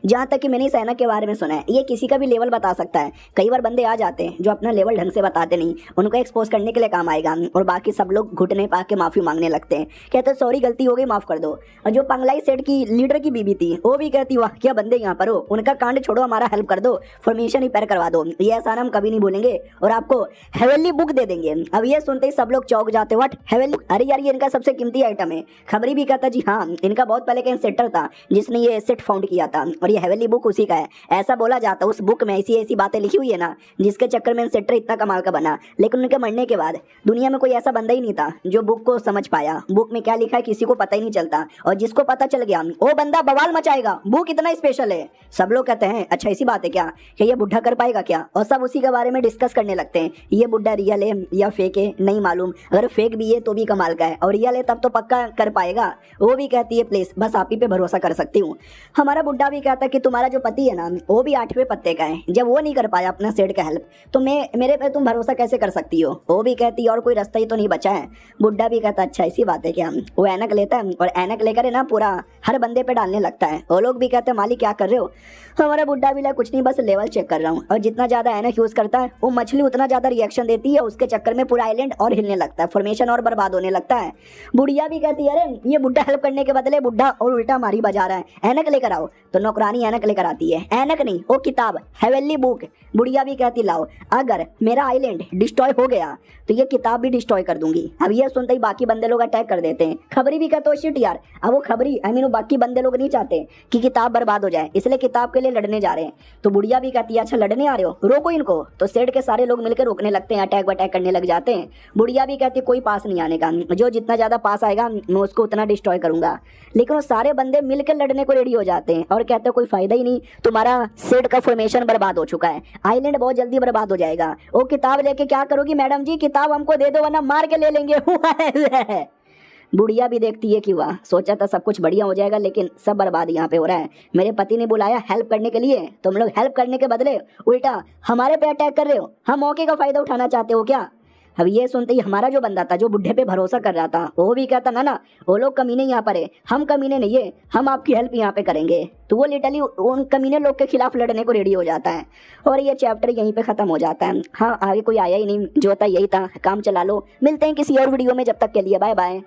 जहाँ तक कि मैंने इस ऐनक के बारे में सुना है, ये किसी का भी लेवल बता सकता है। कई बार बंदे आ जाते हैं जो अपना लेवल ढंग से बताते नहीं, उनको एक्सपोज करने के लिए काम आएगा, और बाकी सब लोग घुटने पा के माफी मांगने लगते हैं, कहते सॉरी गलती हो गई माफ कर दो। और जो पंगलाई सेठ की लीडर की बीबी थी वो भी कहती वाह क्या बंदे यहाँ पर हो, उनका कांड छोड़ो हमारा हेल्प कर दो, फॉर्मेशन रिपेयर करवा दो, ये एहसान हम कभी नहीं भूलेंगे और आपको हेवेली बुक दे देंगे। अब ये सुनते ही सब लोग चौंक जाते, व्हाट हेवेली, अरे यार ये इनका सबसे कीमती आइटम है। खबरी भी कहता जी हाँ, इनका बहुत पहले का इंसेक्टर था जिसने ये सेट फाउंड किया था, और ये हेवेली बुक उसी का है। ऐसा बोला जाता उस बुक में ऐसी ऐसी बातें लिखी हुई है ना जिसके चक्कर में इंसेक्टर इतना कमाल का बना, लेकिन उनके मरने के बाद दुनिया में कोई ऐसा बंदा ही नहीं था जो बुक को समझ पाया। बुक में क्या लिखा है किसी को पता ही नहीं चलता, और जिसको पता चल गया वो बंदा बवाल मचाएगा, बुक इतना स्पेशल है। सब लोग कहते हैं अच्छा ऐसी बात है क्या, कि ये बुड्ढा कर पाएगा क्या, और सब उसी के बारे में डिस्कस करने लगते हैं। ये बुड्ढा रियल है या फेक है नहीं मालूम, अगर फेक भी है तो भी कमाल का है, और रियल है तब तो पक्का कर पाएगा। वो भी कहती है प्लीज बस आप ही पे भरोसा कर सकती हूँ। हमारा बुड्ढा भी कहता है कि तुम्हारा जो पति है ना वो भी 8वें पत्ते का है, जब वो नहीं कर पाया अपना सेठ का हेल्प तो मेरे पे तुम भरोसा कैसे कर सकती हो। वो भी कहती और कोई रास्ता ही तो नहीं बचा है। बुड्ढा भी कहता अच्छा ऐसी बात है क्या। वो ऐनक लेता है और ऐनक लेकर है ना पूरा हर बंदे पे डालने लगता है। वो लोग भी कहते हैं मालिक क्या कर रहे हो। हमारा बुड्ढा भी कुछ नहीं बस लेवल चेक कर रहा हूँ, और जितना ज्यादा ऐनक यूज करता है वो मछली उतना ज्यादा रिएक्शन देती है, उसके चक्कर में पूरा आइलैंड और हिलने लगता है, फॉर्मेशन और बर्बाद होने लगता है। बुढ़िया भी कहती है अरे ये बुड्ढा हेल्प करने के बदले बुड्ढा और उल्टा मारी बजा रहा है, ऐनक लेकर आओ। तो नौकरानी ऐनक लेकर आती है, ऐनक नहीं वो किताब हेवेली बुक। बुढ़िया भी कहती लाओ, अगर मेरा आइलैंड डिस्ट्रॉय हो गया तो ये किताब भी डिस्ट्रॉय कर दूंगी। अब ये सुनते ही बाकी बंदे लोग अटैक कर देते हैं। खबरी भी कहते हो शिट यार, अब वो खबरी आई मीन बाकी बंदे लोग नहीं चाहते कि किताब बर्बाद हो जाए, इसलिए किताब के लिए लड़ने जा रहे हैं। तो बुढ़िया भी कहती है अच्छा लड़ने आ रहे हो, रोको इनको। तो सेठ के सारे लोग मिलकर रोकने लगते हैं, अटैक वटैक करने लग जाते हैं। बुढ़िया भी कहती कोई पास नहीं आने का, जो जितना ज्यादा पास आएगा मैं उसको उतना डिस्ट्रॉय करूंगा। लेकिन वो सारे बंदे मिलकर लड़ने को रेडी हो जाते हैं और कहते हैं कोई फायदा ही नहीं, तुम्हारा सेठ का फॉर्मेशन बर्बाद हो चुका है, आइलैंड बहुत जल्दी बर्बाद हो जाएगा। वो किताब लेके क्या करोगी मैडम जी, किताब हमको दे दो वरना मार के ले लेंगे। बुढ़िया भी देखती है कि वाह सोचा था सब कुछ बढ़िया हो जाएगा, लेकिन सब बर्बाद यहाँ पे हो रहा है। मेरे पति ने बुलाया हेल्प करने के लिए, तुम लोग हेल्प करने के बदले उल्टा हमारे पे अटैक कर रहे हो, हम मौके का फायदा उठाना चाहते हो क्या। अब ये सुनते ही हमारा जो बंदा था जो बुढ़े पे भरोसा कर रहा था वो भी कहता ना वो लोग कमीने यहाँ पर है, हम कमीने नहीं है, हम आपकी हेल्प यहाँ पे करेंगे। तो वो लिटरली उन कमीने लोग के खिलाफ लड़ने को रेडी हो जाता है, और ये चैप्टर यहीं पे खत्म हो जाता है। हाँ आगे कोई आया ही नहीं, जो था यही था, काम चला लो। मिलते हैं किसी और वीडियो में, जब तक के लिए बाय बाय।